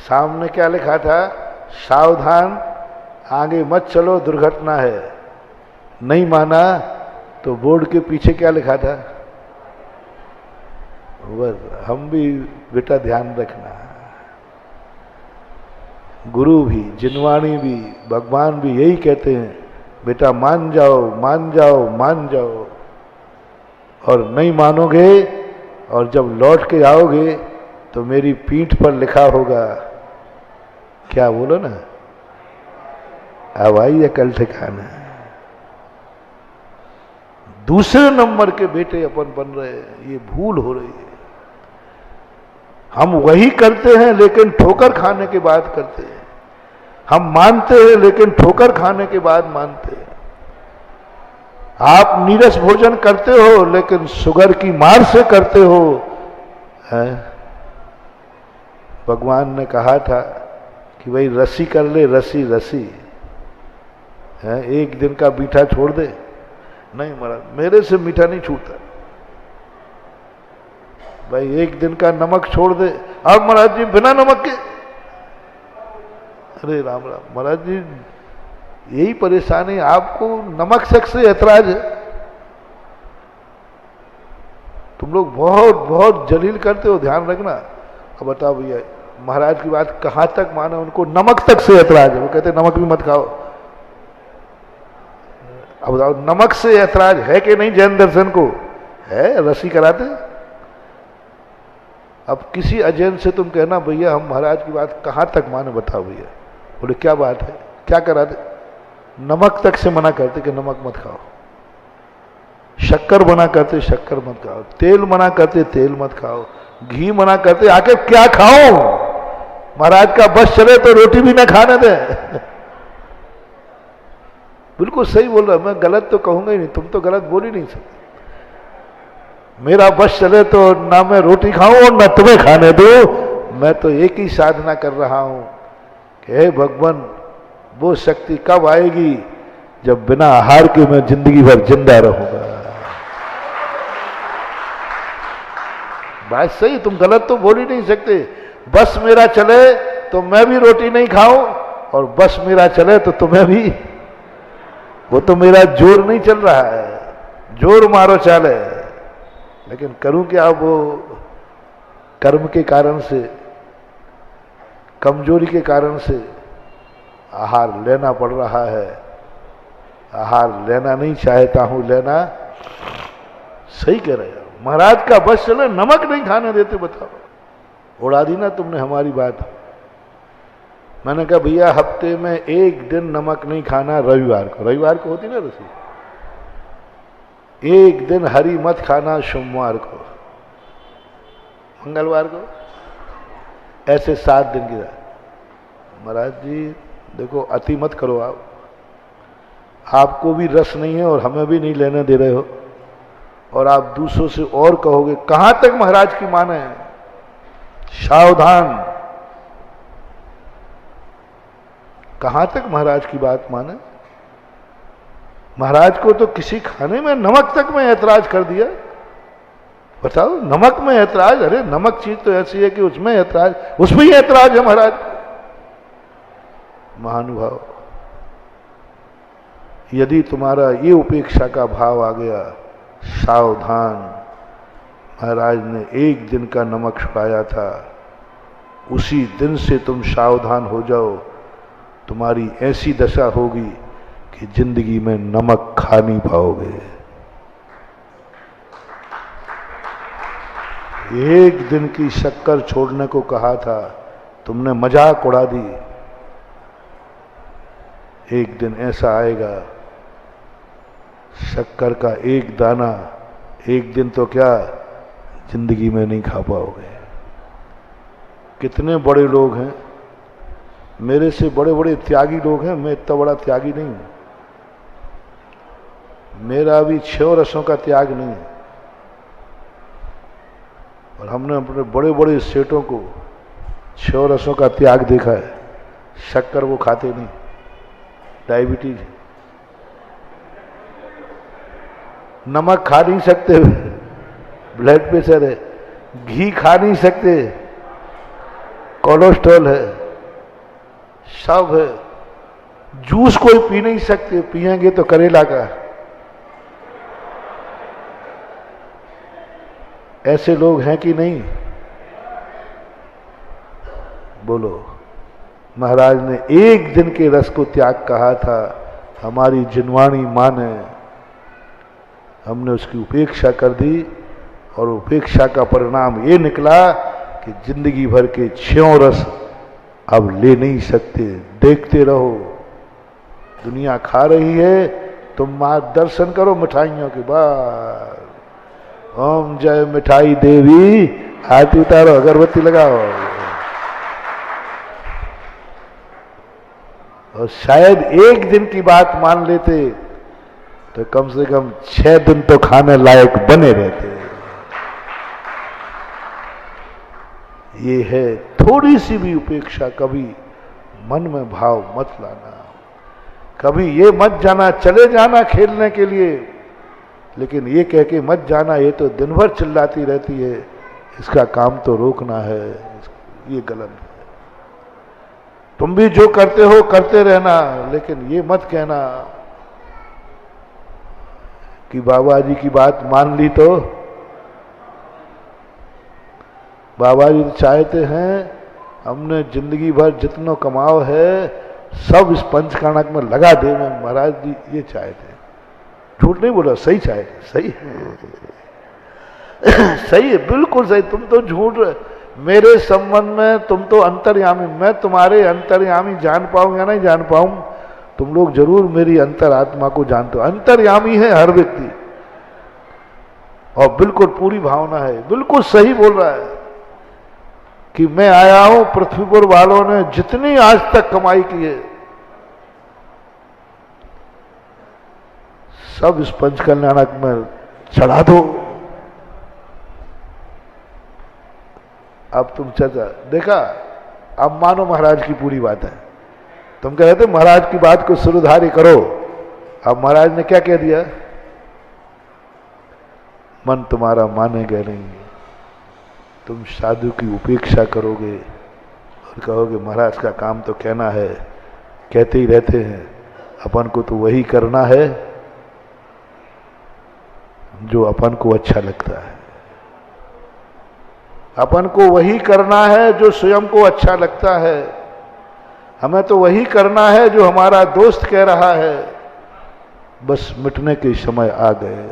S2: सामने क्या लिखा था? सावधान आगे मत चलो, दुर्घटना है। नहीं माना तो बोर्ड के पीछे क्या लिखा था? बस हम भी बेटा ध्यान रखना, गुरु भी, जिनवाणी भी, भगवान भी यही कहते हैं, बेटा मान जाओ मान जाओ मान जाओ। और नहीं मानोगे और जब लौट के आओगे तो मेरी पीठ पर लिखा होगा, क्या बोलो ना, अब आई अकल ठिकाना। दूसरे नंबर के बेटे अपन बन रहे हैं, ये भूल हो रही है। हम वही करते हैं लेकिन ठोकर खाने के बाद करते हैं। हम मानते हैं लेकिन ठोकर खाने के बाद मानते हैं। आप नीरस भोजन करते हो लेकिन शुगर की मार से करते हो, है? भगवान ने कहा था कि भाई रसी कर ले, रसी रसी है, एक दिन का मीठा छोड़ दे। नहीं महाराज, मेरे से मीठा नहीं छूटता। भाई एक दिन का नमक छोड़ दे। अब महाराज जी बिना नमक के, अरे राम राम महाराज जी, यही परेशानी, आपको नमक शक से ऐतराज है। तुम लोग बहुत बहुत जलील करते हो, ध्यान रखना। अब बताओ भैया, महाराज की बात कहां तक माने? उनको नमक तक से ऐतराज है, वो कहते नमक भी मत खाओ। अब बताओ, नमक से ऐतराज है कि नहीं? जैन दर्शन को है, रस्सी कराते। अब किसी अजैन से तुम कहना भैया हम महाराज की बात कहां तक माने, बताओ भैया। बोले क्या बात है, क्या कराते? नमक तक से मना करते कि नमक मत खाओ, शक्कर मना करते शक्कर मत खाओ, तेल मना करते तेल मत खाओ, घी मना करते। आखिर क्या खाओ? महाराज का बस चले तो रोटी भी ना खाने दे। बिल्कुल सही बोल रहा, मैं गलत तो कहूंगा ही नहीं, तुम तो गलत बोल ही नहीं सकते। मेरा बस चले तो ना मैं रोटी खाऊं और ना तुम्हें खाने दो। मैं तो एक ही साधना कर रहा हूं कि हे भगवान, वो शक्ति कब आएगी जब बिना आहार के मैं जिंदगी भर जिंदा रहूंगा। बात सही, तुम गलत तो बोल ही नहीं सकते। बस मेरा चले तो मैं भी रोटी नहीं खाऊं, और बस मेरा चले तो तुम्हें भी। वो तो मेरा जोर नहीं चल रहा है, जोर मारो चाले। लेकिन करूं क्या? वो कर्म के कारण से, कमजोरी के कारण से आहार लेना पड़ रहा है। आहार लेना नहीं चाहता हूं, लेना। सही कह रहे हो। महाराज का बस चले, नमक नहीं खाने देते। बताओ, उड़ा दी ना तुमने हमारी बात। मैंने कहा भैया हफ्ते में एक दिन नमक नहीं खाना, रविवार को। रविवार को होती ना रसी। एक दिन हरी मत खाना, सोमवार को, मंगलवार को, ऐसे 7 दिन की रात। महाराज जी देखो, अति मत करो। आपको भी रस नहीं है और हमें भी नहीं लेने दे रहे हो, और आप दूसरों से और कहोगे। कहां तक महाराज की माने? सावधान, कहां तक महाराज की बात माने? महाराज को तो किसी खाने में नमक तक में ऐतराज कर दिया। बताओ, नमक में ऐतराज? अरे नमक चीज तो ऐसी है कि उसमें ऐतराज, उसमें ही ऐतराज है महाराज। महानुभाव, यदि तुम्हारा ये उपेक्षा का भाव आ गया, सावधान। महाराज ने एक दिन का नमक छुड़ाया था, उसी दिन से तुम सावधान हो जाओ। तुम्हारी ऐसी दशा होगी कि जिंदगी में नमक खा नहीं पाओगे। एक दिन की शक्कर छोड़ने को कहा था, तुमने मजाक उड़ा दी। एक दिन ऐसा आएगा, शक्कर का एक दाना एक दिन तो क्या, जिंदगी में नहीं खा पाओगे। कितने बड़े लोग हैं, मेरे से बड़े बड़े त्यागी लोग हैं। मैं इतना बड़ा त्यागी नहीं हूं। मेरा भी 6 रसों का त्याग नहीं है। और हमने अपने बड़े बड़े सेठों को 6 रसों का त्याग देखा है। शक्कर वो खाते नहीं, डायबिटीज, नमक खा नहीं सकते, ब्लड प्रेशर है, घी खा नहीं सकते, कोलेस्ट्रॉल है, सब है। जूस कोई पी नहीं सकते, पिएंगे तो करेला का। ऐसे लोग हैं कि नहीं? बोलो। महाराज ने एक दिन के रस को त्याग कहा था, हमारी जिनवाणी माने। हमने उसकी उपेक्षा कर दी, और उपेक्षा का परिणाम ये निकला कि जिंदगी भर के 6 रस अब ले नहीं सकते। देखते रहो, दुनिया खा रही है, तुम मां दर्शन करो मिठाइयों के बाद। ओम जय मिठाई देवी, हाथ उतारो, अगरबत्ती लगाओ। और शायद एक दिन की बात मान लेते तो कम से कम 6 दिन तो खाने लायक बने रहते। ये है, थोड़ी सी भी उपेक्षा कभी मन में भाव मत लाना। कभी ये मत जाना, चले जाना खेलने के लिए, लेकिन ये कह के मत जाना ये तो दिन भर चिल्लाती रहती है, इसका काम तो रोकना है। ये गलत है। तुम भी जो करते हो करते रहना, लेकिन ये मत कहना कि बाबा जी की बात मान ली तो। बाबा जी चाहते हैं हमने जिंदगी भर जितना कमाओ है सब इस पंचकर्णक में लगा दे। मैं महाराज जी ये चाहते हैं, झूठ नहीं बोला, सही चाहते, सही है सही है, बिल्कुल सही। तुम तो झूठ, मेरे संबंध में तुम तो अंतर्यामी, मैं तुम्हारे अंतर्यामी जान पाऊं या नहीं जान पाऊं, तुम लोग जरूर मेरी अंतरात्मा को जानते हो। अंतर्यामी है हर व्यक्ति, और बिल्कुल पूरी भावना है, बिल्कुल सही बोल रहा है कि मैं आया हूं, पृथ्वीपुर वालों ने जितनी आज तक कमाई की है सब इस पंचकल्याणक में चढ़ा दो। अब तुम चर्चा देखा, अब मानो महाराज की पूरी बात है। तुम कह रहे थे महाराज की बात को सुरधारी करो, अब महाराज ने क्या कह दिया, मन तुम्हारा मानेगा नहीं, तुम साधु की उपेक्षा करोगे और कहोगे महाराज का काम तो कहना है, कहते ही रहते हैं, अपन को तो वही करना है जो अपन को अच्छा लगता है, अपन को वही करना है जो स्वयं को अच्छा लगता है, हमें तो वही करना है जो हमारा दोस्त कह रहा है। बस मिटने के समय आ गए,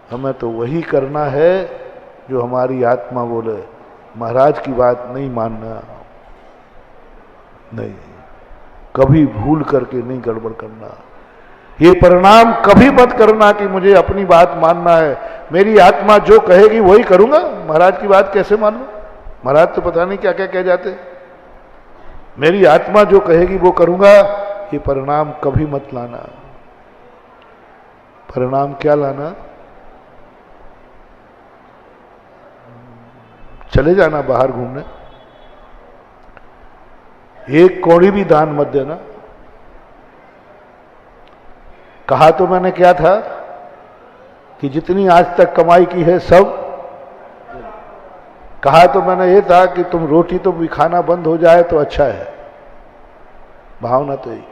S2: हमें तो वही करना है जो हमारी आत्मा बोले। महाराज की बात नहीं मानना, नहीं, कभी भूल करके नहीं गड़बड़ करना। ये परिणाम कभी मत करना कि मुझे अपनी बात मानना है, मेरी आत्मा जो कहेगी वही करूंगा, महाराज की बात कैसे मान लूं, महाराज तो पता नहीं क्या क्या कह जाते, मेरी आत्मा जो कहेगी वो करूंगा। ये परिणाम कभी मत लाना। परिणाम क्या लाना, चले जाना बाहर घूमने, एक कौड़ी भी दान मत देना। कहा तो मैंने क्या था कि जितनी आज तक कमाई की है सब, कहा तो मैंने ये था कि तुम रोटी तो भी खाना बंद हो जाए तो अच्छा है, भावना तो यही,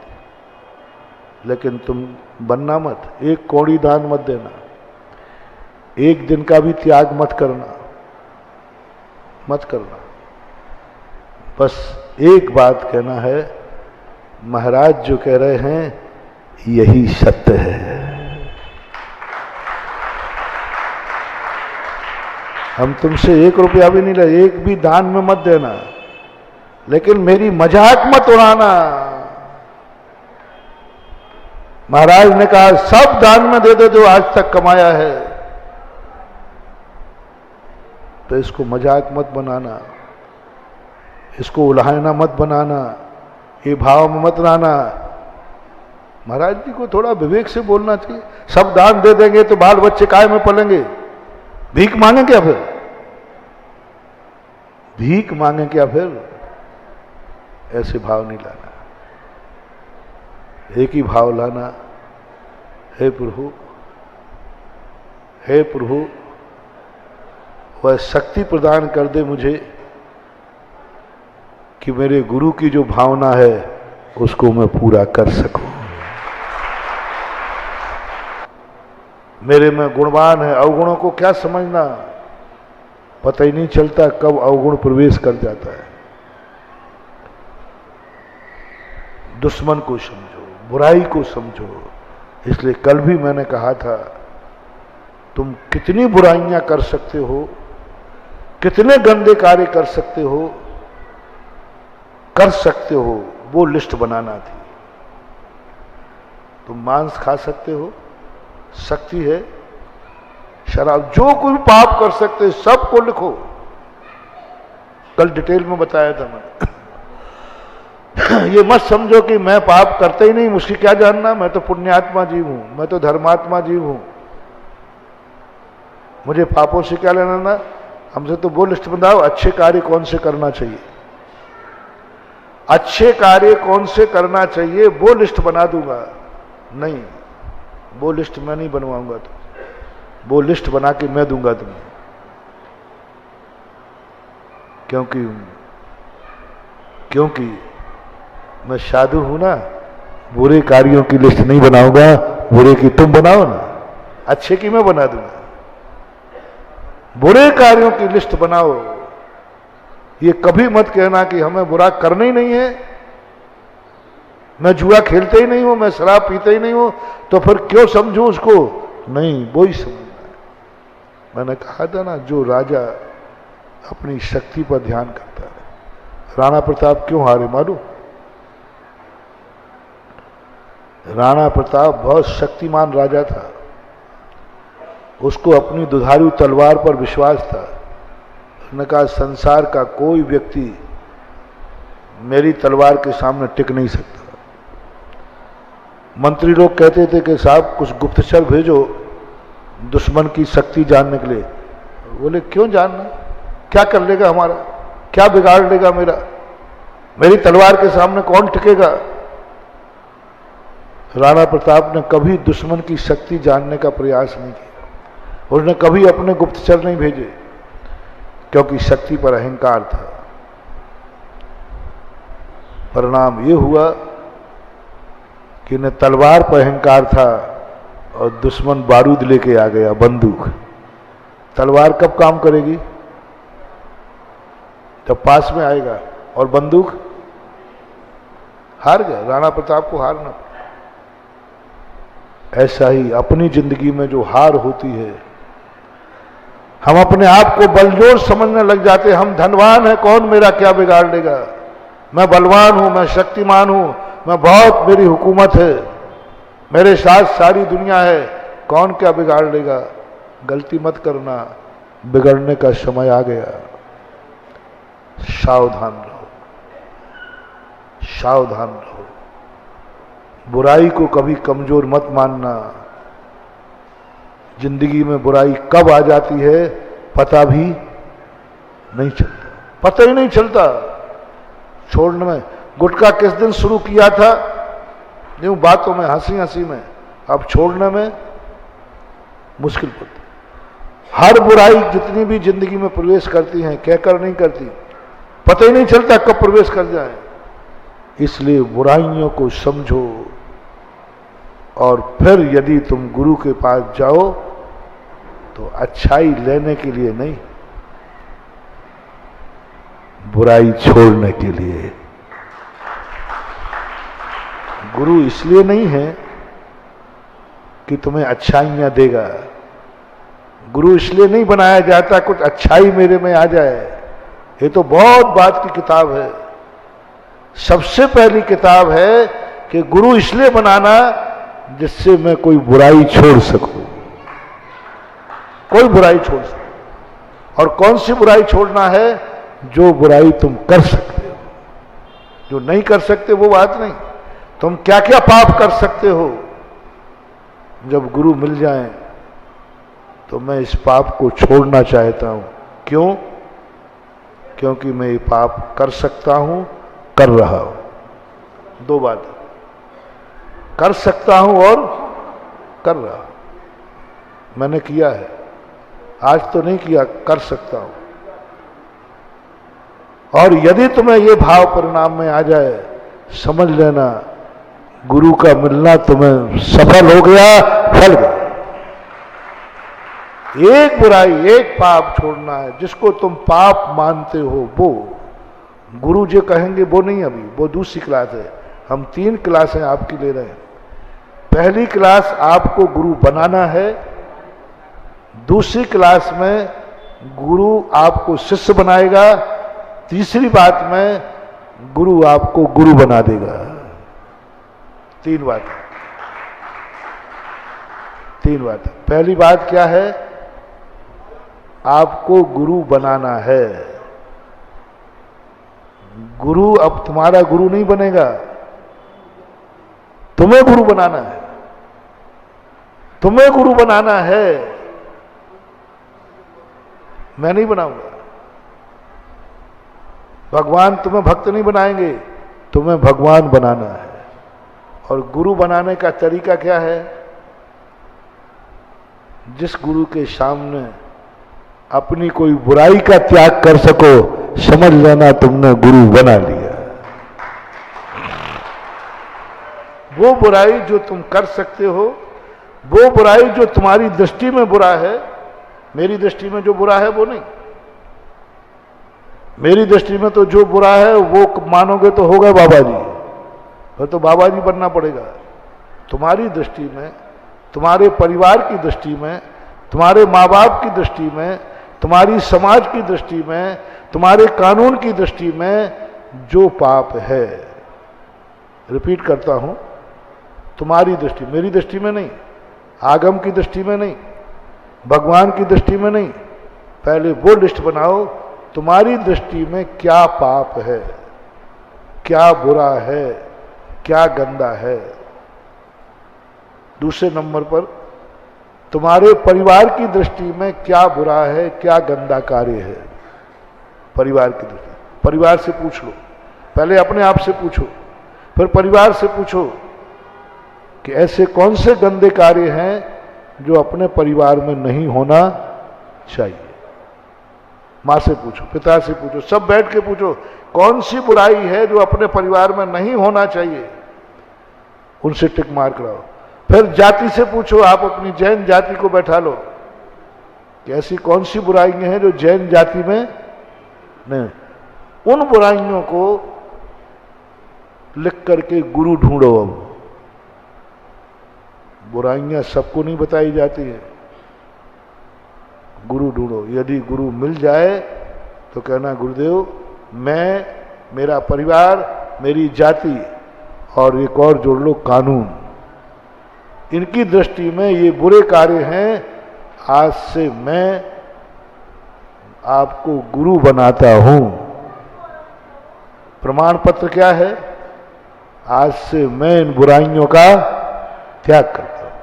S2: लेकिन तुम बनना मत, एक कौड़ी दान मत देना, एक दिन का भी त्याग मत करना, मत करना। बस एक बात कहना है, महाराज जो कह रहे हैं यही सत्य है। हम तुमसे 1 रुपया भी नहीं ले, एक भी दान में मत देना, लेकिन मेरी मजाक मत उड़ाना। महाराज ने कहा सब दान में दे दो जो आज तक कमाया है, तो इसको मजाक मत बनाना, इसको उल्हाना मत बनाना, ये भाव में मत लाना। महाराज जी को थोड़ा विवेक से बोलना चाहिए। सब दान दे देंगे तो बाल बच्चे काय में पलेंगे, भीख मांगे क्या फिर, भीख मांगे क्या फिर, ऐसे भाव नहीं लाना, एक ही भाव लाना, हे प्रभु, हे प्रभु वह शक्ति प्रदान कर दे मुझे कि मेरे गुरु की जो भावना है उसको मैं पूरा कर सकूं। मेरे में गुणवान है, अवगुणों को क्या समझना, पता ही नहीं चलता कब अवगुण प्रवेश कर जाता है। दुश्मन को समझो, बुराई को समझो। इसलिए कल भी मैंने कहा था, तुम कितनी बुराइयां कर सकते हो, कितने गंदे कार्य कर सकते हो, वो लिस्ट बनाना थी। तुम मांस खा सकते हो, शक्ति है, शराब, जो कोई पाप कर सकते सबको लिखो। कल डिटेल में बताया था मैंने। ये मत समझो कि मैं पाप करते ही नहीं, मुझे क्या जानना, मैं तो पुण्यात्मा जीव हूं, मैं तो धर्मात्मा जीव हूं, मुझे पापों से क्या लेना ना। हमसे तो वो लिस्ट बनाओ, अच्छे कार्य कौन से करना चाहिए, अच्छे कार्य कौन से करना चाहिए, वो लिस्ट बना दूंगा। नहीं, वो लिस्ट मैं नहीं बनवाऊंगा, तो वो लिस्ट बना के मैं दूंगा तुम्हें, क्योंकि क्योंकि मैं साधु हूं ना, बुरे कार्यों की लिस्ट नहीं बनाऊंगा, बुरे की तुम बनाओ ना, अच्छे की मैं बना दूंगा। बुरे कार्यों की लिस्ट बनाओ। ये कभी मत कहना कि हमें बुरा करना ही नहीं है, मैं जुआ खेलते ही नहीं हूं, मैं शराब पीते ही नहीं हूं, तो फिर क्यों समझूं उसको? नहीं, वो ही समझना है। मैंने कहा था ना, जो राजा अपनी शक्ति पर ध्यान करता है। राणा प्रताप क्यों हारे मालूम? राणा प्रताप बहुत शक्तिमान राजा था, उसको अपनी दुधारू तलवार पर विश्वास था। उसने कहा संसार का कोई व्यक्ति मेरी तलवार के सामने टिक नहीं सकता। मंत्री लोग कहते थे कि साहब कुछ गुप्तचर भेजो दुश्मन की शक्ति जानने के लिए। बोले क्यों जानना, क्या कर लेगा हमारा, क्या बिगाड़ लेगा मेरा, मेरी तलवार के सामने कौन टिकेगा? राणा प्रताप ने कभी दुश्मन की शक्ति जानने का प्रयास नहीं किया, उसने कभी अपने गुप्तचर नहीं भेजे, क्योंकि शक्ति पर अहंकार था। परिणाम ये हुआ कि न तलवार पर अहंकार था और दुश्मन बारूद लेके आ गया, बंदूक। तलवार कब काम करेगी? जब पास में आएगा, और बंदूक हार गया, राणा प्रताप को हारना। ऐसा ही अपनी जिंदगी में जो हार होती है, हम अपने आप को बलजोर समझने लग जाते, हम धनवान हैं, कौन मेरा क्या बिगाड़ लेगा, मैं बलवान हूं, मैं शक्तिमान हूं, मैं बहुत, मेरी हुकूमत है, मेरे साथ सारी दुनिया है, कौन क्या बिगाड़ लेगा। गलती मत करना, बिगड़ने का समय आ गया। सावधान रहो, सावधान रहो। बुराई को कभी कमजोर मत मानना। जिंदगी में बुराई कब आ जाती है पता भी नहीं चलता, पता ही नहीं चलता। छोड़ने में, गुटखा किस दिन शुरू किया था, यूं बातों में, हंसी हंसी में, अब छोड़ने में मुश्किल पड़ती। हर बुराई जितनी भी जिंदगी में प्रवेश करती हैं, कहकर नहीं करती, पता ही नहीं चलता कब प्रवेश कर जाए। इसलिए बुराइयों को समझो, और फिर यदि तुम गुरु के पास जाओ तो अच्छाई लेने के लिए नहीं, बुराई छोड़ने के लिए। गुरु इसलिए नहीं है कि तुम्हें अच्छाइयां देगा, गुरु इसलिए नहीं बनाया जाता कुछ अच्छाई मेरे में आ जाए। ये तो बहुत बात की किताब है। सबसे पहली किताब है कि गुरु इसलिए बनाना जिससे मैं कोई बुराई छोड़ सकूं, कोई बुराई छोड़ सकूं। और कौन सी बुराई छोड़ना है? जो बुराई तुम कर सकते हो, जो नहीं कर सकते वो बात नहीं। तुम क्या क्या पाप कर सकते हो, जब गुरु मिल जाए तो मैं इस पाप को छोड़ना चाहता हूं। क्यों? क्योंकि मैं ये पाप कर सकता हूं, कर रहा हूं। दो बात, कर सकता हूं और कर रहा हूं। मैंने किया है, आज तो नहीं किया, कर सकता हूं। और यदि तुम्हें ये भाव परिणाम में आ जाए, समझ लेना गुरु का मिलना तुम्हें सफल हो गया, फल गया। एक बुराई, एक पाप छोड़ना है, जिसको तुम पाप मानते हो वो गुरु जो कहेंगे वो नहीं, अभी वो दूसरी क्लास है। हम 3 क्लासें आपकी ले रहे हैं। पहली क्लास आपको गुरु बनाना है, दूसरी क्लास में गुरु आपको शिष्य बनाएगा, तीसरी बात में गुरु आपको गुरु बना देगा। 3 बात, 3 बात। पहली बात क्या है? आपको गुरु बनाना है। गुरु अब तुम्हारा गुरु नहीं बनेगा, तुम्हें गुरु बनाना है, तुम्हें गुरु बनाना है। मैं नहीं बनाऊंगा। भगवान तुम्हें भक्त नहीं बनाएंगे, तुम्हें भगवान बनाना है। और गुरु बनाने का तरीका क्या है? जिस गुरु के सामने अपनी कोई बुराई का त्याग कर सको, समझ लेना तुमने गुरु बना लिया। वो बुराई जो तुम कर सकते हो, वो बुराई जो तुम्हारी दृष्टि में बुरा है, मेरी दृष्टि में जो बुरा है वो नहीं। मेरी दृष्टि में तो जो बुरा है वो मानोगे तो होगा बाबा जी, फिर तो बाबा जी बनना पड़ेगा। तुम्हारी दृष्टि में, तुम्हारे परिवार की दृष्टि में, तुम्हारे माँ बाप की दृष्टि में, तुम्हारी समाज की दृष्टि में, तुम्हारे कानून की दृष्टि में जो पाप है, रिपीट करता हूं, तुम्हारी दृष्टि, मेरी दृष्टि में नहीं, आगम की दृष्टि में नहीं, भगवान की दृष्टि में नहीं, पहले वो लिस्ट बनाओ तुम्हारी दृष्टि में क्या पाप है, क्या बुरा है, क्या गंदा है। दूसरे नंबर पर तुम्हारे परिवार की दृष्टि में क्या बुरा है, क्या गंदा कार्य है। परिवार की दृष्टि, परिवार से पूछ लो, पहले अपने आप से पूछो, फिर परिवार से पूछो कि ऐसे कौन से गंदे कार्य हैं जो अपने परिवार में नहीं होना चाहिए। माँ से पूछो, पिता से पूछो, सब बैठ के पूछो कौन सी बुराई है जो अपने परिवार में नहीं होना चाहिए, उनसे टिक मार कराओ। फिर जाति से पूछो, आप अपनी जैन जाति को बैठा लो कि ऐसी कौन सी बुराइयां हैं जो जैन जाति में नहीं। उन बुराइयों को लिख करके गुरु ढूंढो। अब बुराइयां सबको नहीं बताई जाती है, गुरु ढूंढो। यदि गुरु मिल जाए तो कहना गुरुदेव मैं, मेरा परिवार, मेरी जाति और एक और जोड़ लो कानून, इनकी दृष्टि में ये बुरे कार्य हैं, आज से मैं आपको गुरु बनाता हूं। प्रमाण पत्र क्या है? आज से मैं इन बुराइयों का त्याग करता हूं।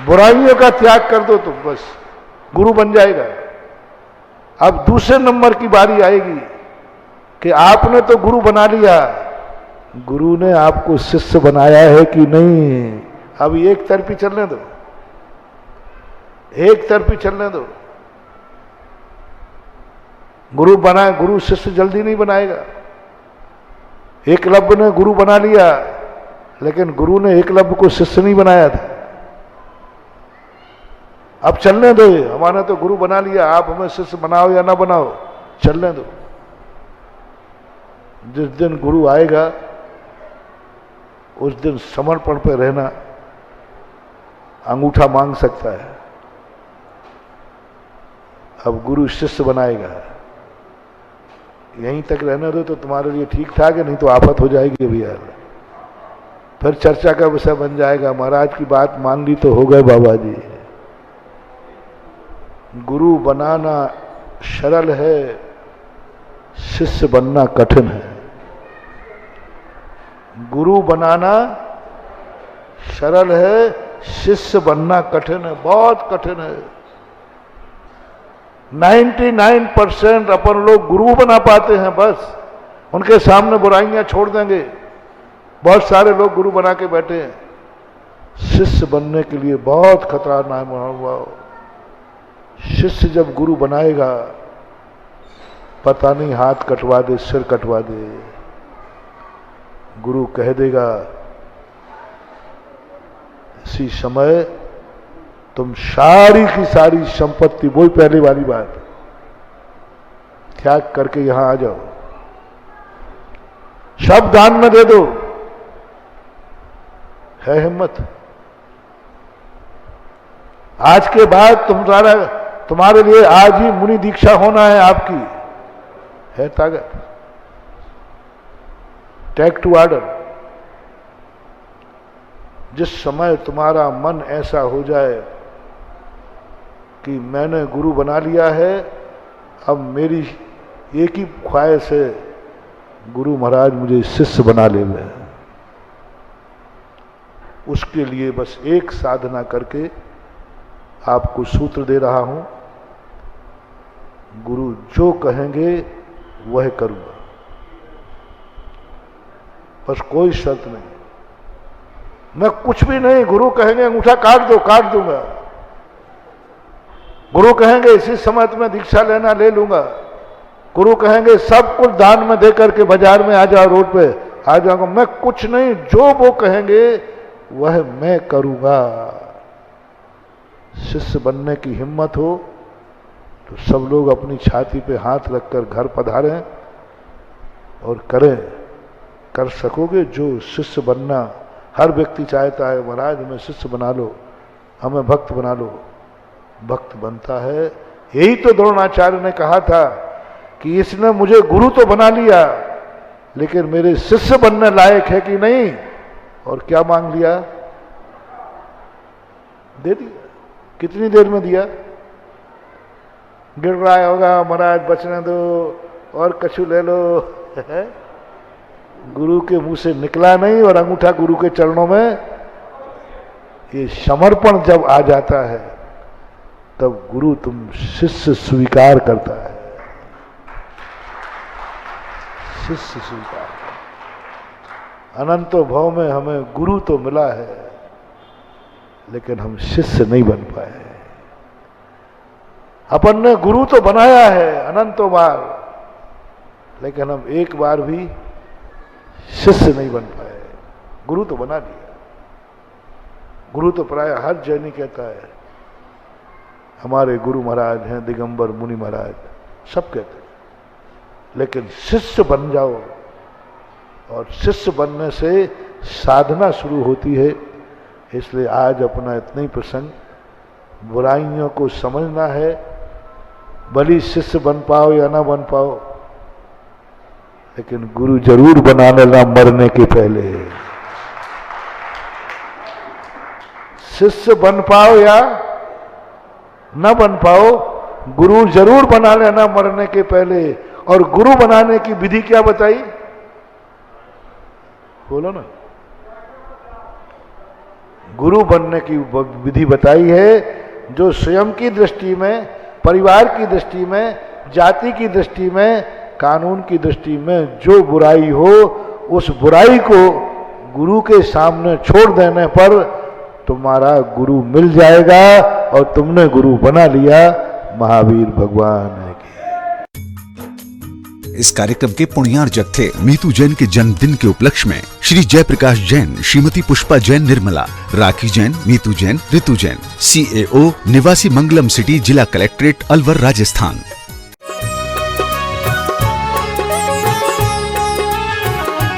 S2: बुराइयों का त्याग कर दो तुम, बस गुरु बन जाएगा। अब दूसरे नंबर की बारी आएगी कि आपने तो गुरु बना लिया, गुरु ने आपको शिष्य बनाया है कि नहीं। अब एक तरफी चलने दो, एक तरफी चलने दो। गुरु बनाए, गुरु शिष्य जल्दी नहीं बनाएगा। एकलव्य ने गुरु बना लिया, लेकिन गुरु ने एकलव्य को शिष्य नहीं बनाया था। अब चलने दो, हमारे तो गुरु बना लिया, आप हमें शिष्य बनाओ या ना बनाओ, चलने दो। जिस दिन गुरु आएगा उस दिन समर्पण पे रहना, अंगूठा मांग सकता है। अब गुरु शिष्य बनाएगा, यहीं तक रहने दो तो तुम्हारे लिए ठीक ठाक है, नहीं तो आफत हो जाएगी भैया। फिर चर्चा का विषय बन जाएगा, महाराज की बात मान ली तो हो गए बाबा जी। गुरु बनाना सरल है, शिष्य बनना कठिन है। गुरु बनाना सरल है, शिष्य बनना कठिन है, बहुत कठिन है। 99% अपन लोग गुरु बना पाते हैं, बस उनके सामने बुराइयां छोड़ देंगे। बहुत सारे लोग गुरु बना के बैठे हैं, शिष्य बनने के लिए बहुत खतरनाक हुआ। शिष्य जब गुरु बनाएगा, पता नहीं हाथ कटवा दे, सिर कटवा दे। गुरु कह देगा इसी समय तुम सारी की सारी संपत्ति, वही पहली वाली बात, त्याग करके यहां आ जाओ, सब दान में दे दो। है हिम्मत? आज के बाद तुम्हारे लिए आज ही मुनि दीक्षा होना है आपकी, है ताकत? Take to order. जिस समय तुम्हारा मन ऐसा हो जाए कि मैंने गुरु बना लिया है, अब मेरी एक ही ख्वाहिश है, गुरु महाराज मुझे शिष्य बना ले। उसके लिए बस एक साधना करके आपको सूत्र दे रहा हूं, गुरु जो कहेंगे वह करूंगा, बस कोई शर्त नहीं। मैं कुछ भी नहीं, गुरु कहेंगे अंगूठा काट दो, काट दूंगा। गुरु कहेंगे इसी समय तुम्हें दीक्षा लेना, ले लूंगा। गुरु कहेंगे सब कुछ दान में दे करके बाजार में आ जाओ, रोड पे आ जाऊंगा, मैं कुछ नहीं, जो वो कहेंगे वह मैं करूंगा। शिष्य बनने की हिम्मत हो तो सब लोग अपनी छाती पे हाथ रखकर घर पधारें और करें। कर सकोगे जो शिष्य बनना हर व्यक्ति चाहता है, महाराज हमें शिष्य बना लो, हमें भक्त बना लो, भक्त बनता है। यही तो द्रोणाचार्य ने कहा था कि इसने मुझे गुरु तो बना लिया लेकिन मेरे शिष्य बनने लायक है कि नहीं, और क्या मांग लिया, दे दिया। कितनी देर में दिया, गिर रहा होगा महाराज बचने दो और कछु ले लो गुरु के मुंह से निकला नहीं और अंगूठा गुरु के चरणों में। ये समर्पण जब आ जाता है तब गुरु तुम शिष्य स्वीकार करता है, शिष्य स्वीकार। अनंतो भव में हमें गुरु तो मिला है लेकिन हम शिष्य नहीं बन पाए। अपन ने गुरु तो बनाया है अनंतों बार, लेकिन हम एक बार भी शिष्य नहीं बन पाए। गुरु तो बना लिया, गुरु तो प्राय हर जैनी कहता है हमारे गुरु महाराज हैं, दिगंबर मुनि महाराज सब कहते हैं, लेकिन शिष्य बन जाओ, और शिष्य बनने से साधना शुरू होती है। इसलिए आज अपना इतना ही प्रसंग, बुराइयों को समझना है, भली शिष्य बन पाओ या ना बन पाओ, लेकिन गुरु जरूर बना लेना मरने के पहले। शिष्य बन पाओ या ना बन पाओ, गुरु जरूर बना लेना मरने के पहले। और गुरु बनाने की विधि क्या बताई, बोलो ना। गुरु बनने की विधि बताई है जो स्वयं की दृष्टि में, परिवार की दृष्टि में, जाति की दृष्टि में, कानून की दृष्टि में जो बुराई हो, उस बुराई को गुरु के सामने छोड़ देने पर तुम्हारा गुरु मिल जाएगा और तुमने गुरु बना लिया। महावीर भगवान की।
S1: इस कार्यक्रम के पुण्यार्जक थे मीतू जैन के जन्मदिन के उपलक्ष्य में श्री जयप्रकाश जैन, श्रीमती पुष्पा जैन निर्मला, राखी जैन, मीतू जैन, ऋतु जैन, CAO, निवासी मंगलम सिटी, जिला कलेक्ट्रेट अलवर, राजस्थान।